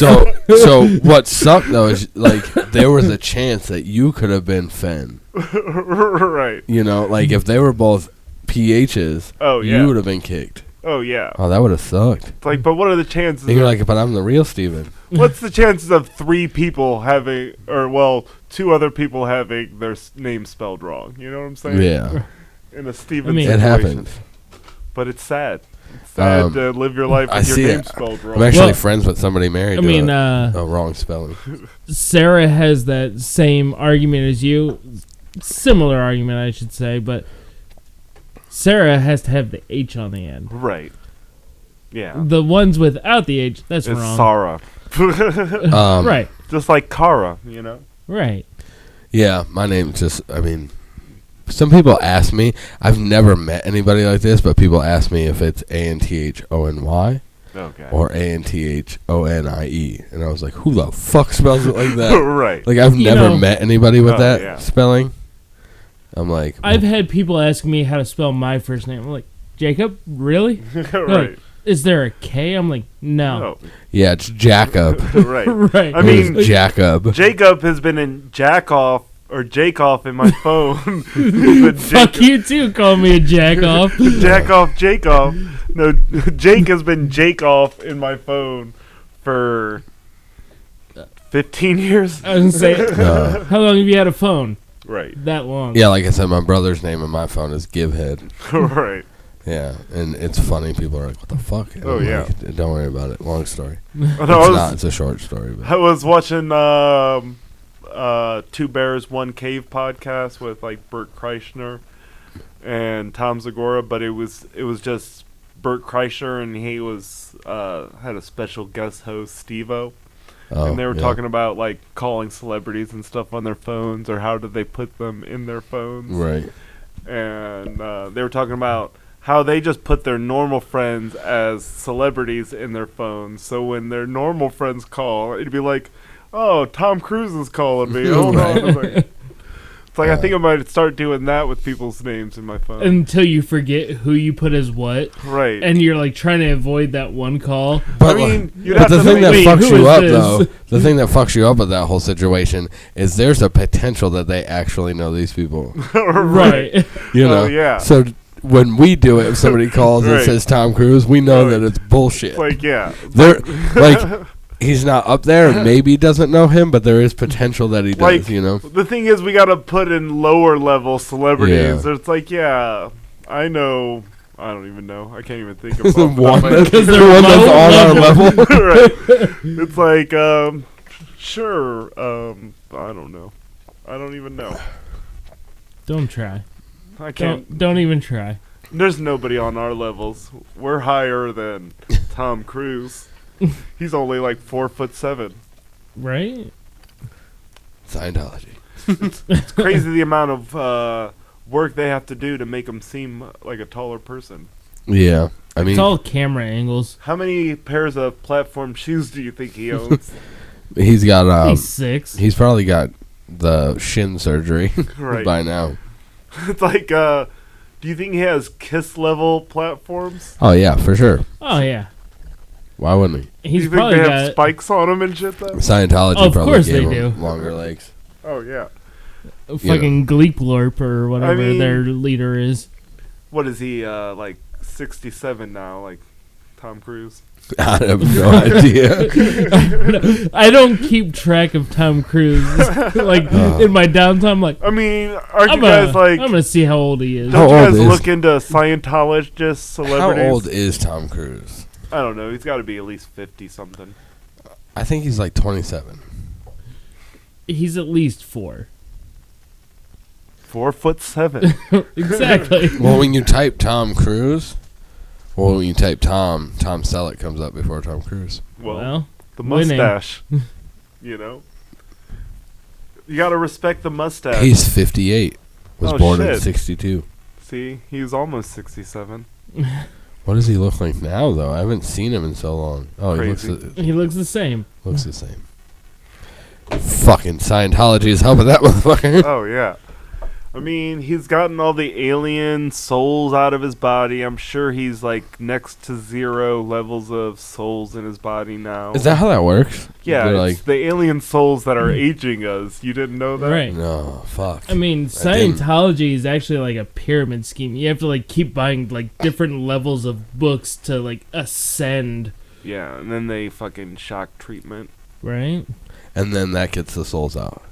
so what sucked though is like there was a chance that you could have been Fen. Right. You know, like if they were both PHs, Oh, yeah. you would have been kicked. Oh yeah. Oh, that would have sucked. It's like, but what are the chances? And you're like, but I'm the real Steven. What's the chances of 3 people having, or well, 2 other people having their name spelled wrong? You know what I'm saying? Yeah. In a Steven I mean, It situation. happens. But it's sad. It's sad to live your life I with your see name it. spelled wrong. I'm actually Well, friends with somebody married I to mean, a wrong spelling. Sarah has that same argument as you. Similar argument, I should say, but Sarah has to have the H on the end. Right. Yeah. The ones without the H, that's It's wrong. Sarah. Right, Just like Kara, you know? right. Yeah, my name just, I mean, some people ask me, I've never met anybody like this, but people ask me if it's Anthony Okay. or Anthenie. And I was like, who the fuck spells it like that? Right. Like, I've You never know- met anybody with Oh, that yeah. spelling. I'm like, I've had people ask me how to spell my first name. I'm like, Jacob? Really? Right. Is there a K? I'm like, no. yeah, it's Jacob. Right. Right. I mean, It's Jacob. Jacob has been in Jack-off or Jake-off in my phone. He's been Fuck you too, call me a jack off. Jack-off, Jake-off. No, Jake has been Jake-off in my phone for 15 years. I was gonna say, how long have you had a phone? Right. That long? Yeah, like I said, my brother's name in my phone is Givehead. Right. Yeah, and it's funny. People are like, what the fuck? And Oh, I'm yeah. like, don't worry about it. Long story. And It's not. It's a short story. But. I was watching Two Bears, One Cave podcast with like Bert Kreischer and Tom Zagora, but it was just Bert Kreischer, and he was had a special guest host, Steve-O. And they were talking about like calling celebrities and stuff on their phones, or how did they put them in their phones. Right. And they were talking about how they just put their normal friends as celebrities in their phones. So when their normal friends call, it'd be like, oh, Tom Cruise is calling me. Hold on a second. It's like, I think I might start doing that with people's names in my phone. Until you forget who you put as what. Right. And you're like trying to avoid that one call. But, I mean, you'd but have the to thing that wait, fucks who you is up, this? though, the thing that fucks you up with that whole situation is there's a potential that they actually know these people. Right. You know? Oh, yeah. So when we do it, if somebody calls and Right. says Tom Cruise, we know Right. that it's bullshit. Like, yeah. They're like, he's not up there and maybe doesn't know him, but there is potential that he does, Like, you know? The thing is, we got to put in lower level celebrities. Yeah. It's like, yeah, I know. I don't even know. I can't even think of The one that's Because the they're one that's low on our level. right. It's like, sure. I don't know. I don't even know. Don't try. I can't. Don't even try. There's nobody on our levels. We're higher than Tom Cruise. He's only like 4'7". Right? Scientology. It's crazy the amount of work they have to do to make him seem like a taller person. Yeah. I mean, It's all camera angles. How many pairs of platform shoes do you think he owns? he's got, He's 6. he's probably got the shin surgery Right. by now. It's like, do you think he has Kiss level platforms? Oh, yeah, for sure. Oh, yeah. Why wouldn't he? Do He's you think probably they have got... spikes on them and shit though? Scientology Of probably course gave they him do. longer legs. Oh yeah. fucking Gleeplorp or whatever mean- their leader is. What is he, like 67 now, like Tom Cruise? I have no idea. I don't keep track of Tom Cruise. Like in my downtime, I'm like I mean, aren't I'm you guys like, gonna see how old he is. How don't you old guys is- look into Scientologist celebrities? How old is Tom Cruise? I don't know. He's got to be at least 50 something. I think he's like 27. He's at least 4. 4'7". Exactly. Well, when you type Tom Cruise, well, when you type Tom Selleck comes up before Tom Cruise. Well, The winning. mustache. You know? You got to respect the mustache. He's 58. Was Oh, born in shit. 62. See, he was almost 67. What does he look like now, though? I haven't seen him in so long. Oh, Crazy. he looks the same. looks the same. Fucking Scientology is helping that motherfucker. Oh, yeah. I mean, he's gotten all the alien souls out of his body. I'm sure he's like next to 0 levels of souls in his body now. Is that how that works? Yeah, They're it's the alien souls that are aging us. You didn't know that? Right. No, fuck. I mean, Scientology is actually like a pyramid scheme. You have to like keep buying like different levels of books to like ascend. Yeah, and then they fucking shock treatment. Right. And then that gets the souls out.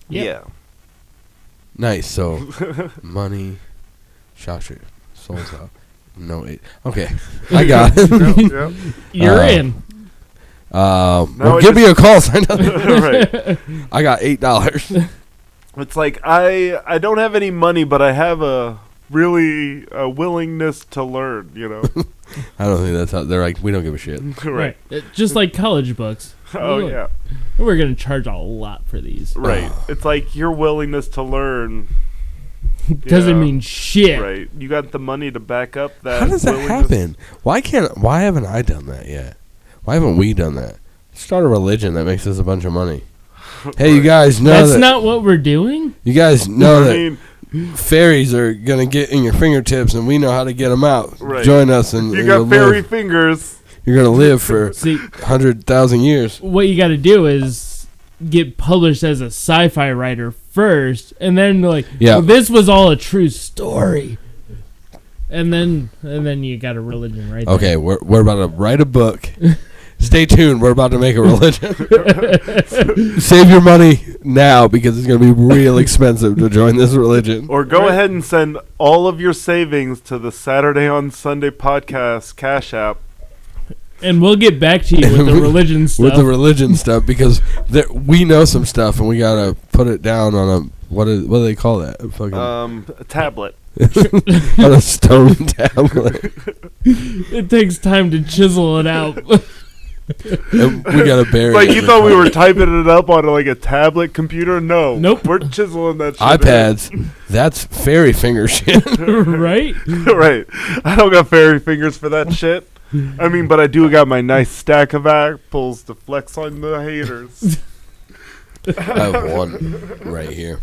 Yep. Yeah. Nice. So, money, shock treat, souls out. No, okay. I got it. Yep. You're in. Well, give me a call. Sign up. Right. I got $8. It's like I don't have any money, but I have a really willingness to learn. You know. I don't think that's how they're like. We don't give a shit. Right. Just like college books. Oh yeah. We're gonna charge a lot for these. Right. It's like your willingness to learn Doesn't mean shit. Right. You got the money to back up that. How does that happen? Why haven't I done that yet? Why haven't we done that? Start a religion that makes us a bunch of money. Hey, you guys know that's not what we're doing. You guys know that fairies are gonna get in your fingertips, and we know how to get them out. Right. Join us, and you got fairy fingers. You're gonna live for 100,000 years. What you got to do is get published as a sci-fi writer first, and then like, well, this was all a true story, and then you got a religion right there. Okay, we're about to write a book. Stay tuned. We're about to make a religion. Save your money now because it's going to be real expensive to join this religion. Or go ahead and send all of your savings to the Saturday on Sunday podcast Cash App. And we'll get back to you with the religion stuff. With the religion stuff, because we know some stuff, and we got to put it down on a, what do they call that? A tablet. On a stone tablet. It takes time to chisel it out. And we got to bury like it. you thought we were typing it up on like a tablet computer? No. Nope. We're chiseling that shit iPads. That's fairy finger shit. Right? Right. I don't got fairy fingers for that shit. I mean, but I do got my nice stack of apples to flex on the haters. I have one right here.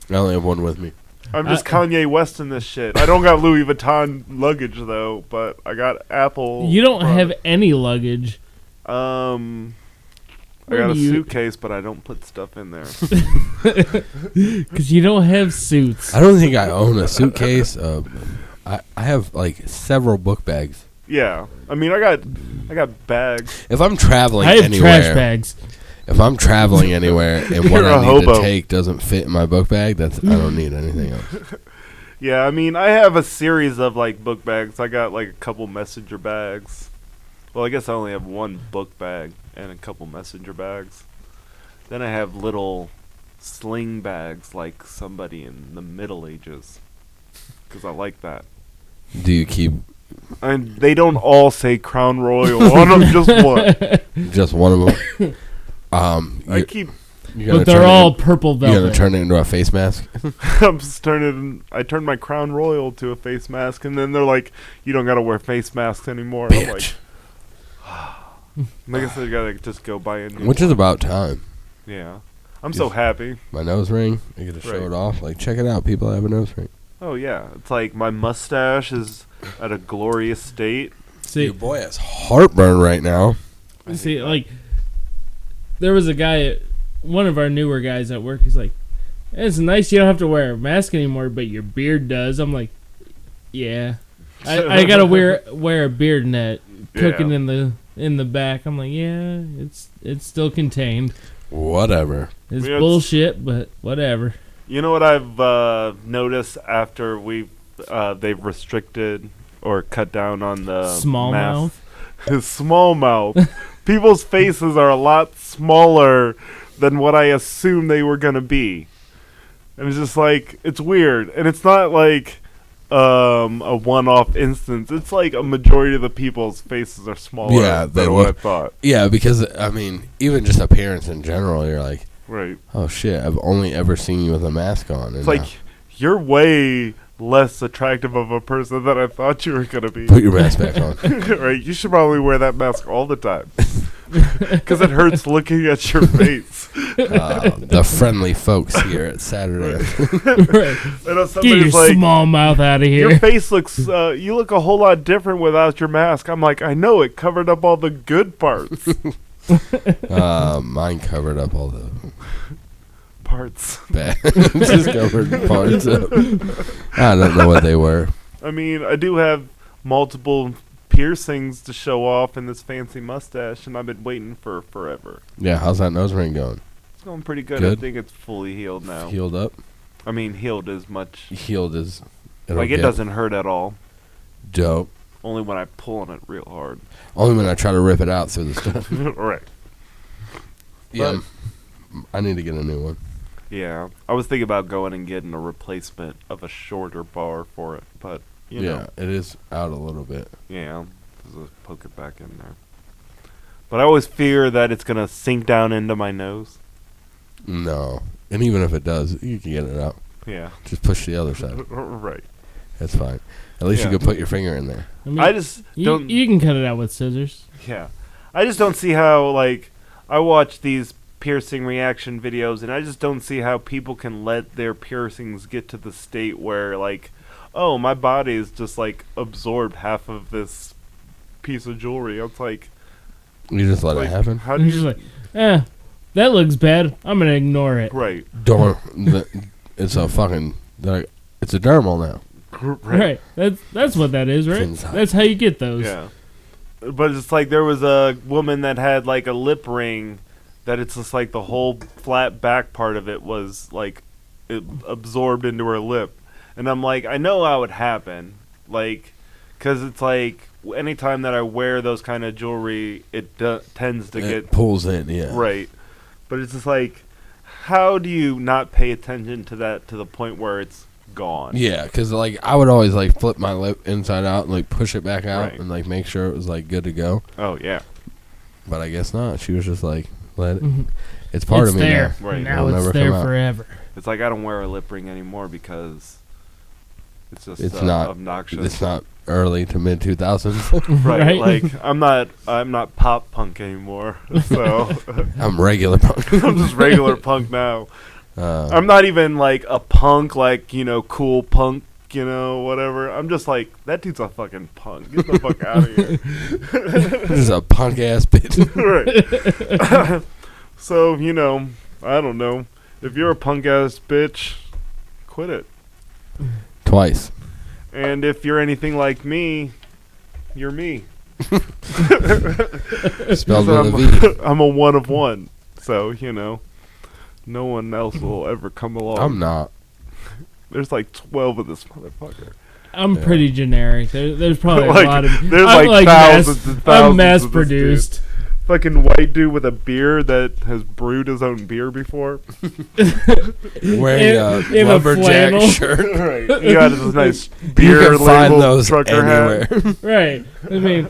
I only have one with me. I'm just Kanye West in this shit. I don't got Louis Vuitton luggage though, but I got Apple. You don't have any luggage. I got a suitcase, but I don't put stuff in there. Because you don't have suits. I don't think I own a suitcase. I have like several book bags. Yeah, I mean, I got bags. If I'm traveling I have anywhere, trash bags. If I'm traveling anywhere and what You're I a need hobo. to take doesn't fit in my book bag, I don't need anything else. Yeah, I mean, I have a series of like book bags. I got like a couple messenger bags. Well, I guess I only have one book bag and a couple messenger bags. Then I have little sling bags like somebody in the Middle Ages. Because I like that. Do you keep... And they don't all say Crown Royal on them, just one. Just one of them? I keep... But they're all purple velvet. You're going to turn it into a face mask? I turned my Crown Royal to a face mask, and then they're like, you don't got to wear face masks anymore. Bitch. I'm like... I guess I gotta just go buy a new Which is about time. Yeah. I'm so happy. My nose ring, I get to show it off. Like, check it out, people have a nose ring. Oh, yeah. It's like my mustache is at a glorious state. See, your boy has heartburn right now. See, like, there was a guy, one of our newer guys at work, he's like, it's nice you don't have to wear a mask anymore, but your beard does. I'm like, yeah. I gotta wear a beard net, cooking in the back. I'm like, yeah, it's still contained. Whatever. It's bullshit, but whatever. You know what I've noticed after they've restricted or cut down on the small mouth? Small mouth. People's faces are a lot smaller than what I assumed they were going to be. And it's just like, it's weird. And it's not like a one-off instance. It's like a majority of the people's faces are smaller than what I thought. Yeah, because, I mean, even just appearance in general, you're like, right. Oh, shit, I've only ever seen you with a mask on. It's like, you're way less attractive of a person than I thought you were going to be. Put your mask back on. Right, you should probably wear that mask all the time. Because it hurts looking at your face. The friendly folks here at Saturday. Right. I know Get your somebody's like, small mouth out of here. your face looks, you look a whole lot different without your mask. I'm like, I know, it covered up all the good parts. Mine covered up all the Parts. bad. Just covered parts up. I don't know what they were. I mean, I do have multiple piercings to show off in this fancy mustache, and I've been waiting for forever. Yeah, how's that nose ring going? It's going pretty good. Good? I think it's fully healed now. Healed up? I mean, healed as much. Healed is... Like, it doesn't hurt at all. Dope. Only when I pull on it real hard. Only when I try to rip it out through the stuff. Right. Yeah. I need to get a new one. Yeah. I was thinking about going and getting a replacement of a shorter bar for it, but, you know. It is out a little bit. Yeah. Just poke it back in there. But I always fear that it's going to sink down into my nose. No. And even if it does, you can get it out. Yeah. Just push the other side. Right. That's fine. At least Yeah. you can put your finger in there. I mean, I just don't... you can cut it out with scissors. Yeah. I just don't see how, like, I watch these piercing reaction videos, and I just don't see how people can let their piercings get to the state where, like, oh, my body is just, like, absorbed half of this piece of jewelry. It's like... You just let like, it happen? How do You're you... just like, that looks bad. I'm going to ignore it. Right. It's a fucking... It's a dermal now. Right. That's what that is, right? Inside. That's how you get those. Yeah. But it's like there was a woman that had, like, a lip ring that it's just like the whole flat back part of it was, like, it absorbed into her lip. And I'm like, I know how it happened. Like, because it's like, anytime that I wear those kind of jewelry, it tends to It pulls in, yeah. Right. But it's just like, how do you not pay attention to that to the point where it's gone? Yeah, because, like, I would always, like, flip my lip inside out and, like, push it back out Right. and, like, make sure it was, like, good to go. Oh, yeah. But I guess not. She was just like, let it. It's part of me there. now. Right. Now It'll it's never there come out. forever. It's like I don't wear a lip ring anymore because it's just It's not obnoxious. It's not early to mid 2000s. Right. Right. Like I'm not pop punk anymore. So I'm regular punk. I'm just regular punk now. I'm not even like a punk, like, you know, cool punk, you know, whatever. I'm just like, that dude's a fucking punk. Get the fuck out of here. This is a punk ass bitch. Right. So, you know, I don't know. If you're a punk ass bitch, quit it. Twice. And if you're anything like me, you're me. Spelled So with a V. I'm a one of one. So, you know, no one else will ever come along. I'm not. There's like 12 of this motherfucker. I'm pretty generic. There's probably Like, a lot of. there's I'm like thousands and thousands I'm mass of this produced. Fucking white dude with a beard that has brewed his own beer before. Wearing a in a lumberjack flannel. shirt. Right. He got this nice You beer can find label those trucker anywhere. hat. Right. I mean,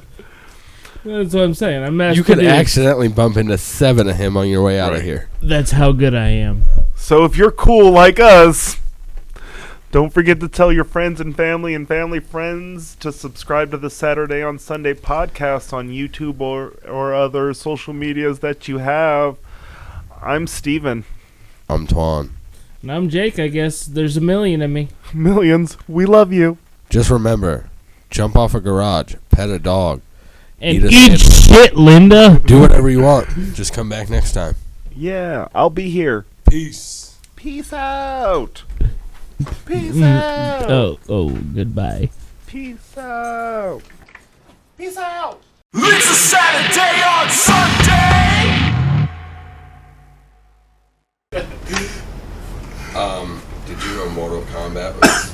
that's what I'm saying. I'm mass You could produced. accidentally bump into 7 of him on your way out of Right. here. That's how good I am. So if you're cool like us, don't forget to tell your friends and family friends to subscribe to the Saturday on Sunday podcast on YouTube or other social medias that you have. I'm Steven. I'm Twan. And I'm Jake, I guess. There's a million of me. Millions. We love you. Just remember, jump off a garage, pet a dog, And Eat a eat sandwich. shit, Linda. do whatever you want. Just come back next time. Yeah, I'll be here. Peace. Peace out. Peace out. Oh, goodbye. Peace out. Peace out. It's a Saturday on Sunday! Did you know Mortal Kombat was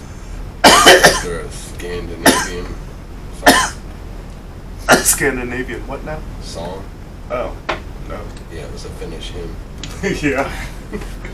after a Scandinavian Scandinavian. What now? song? Oh, no. Yeah, it was a Finnish hymn. Yeah.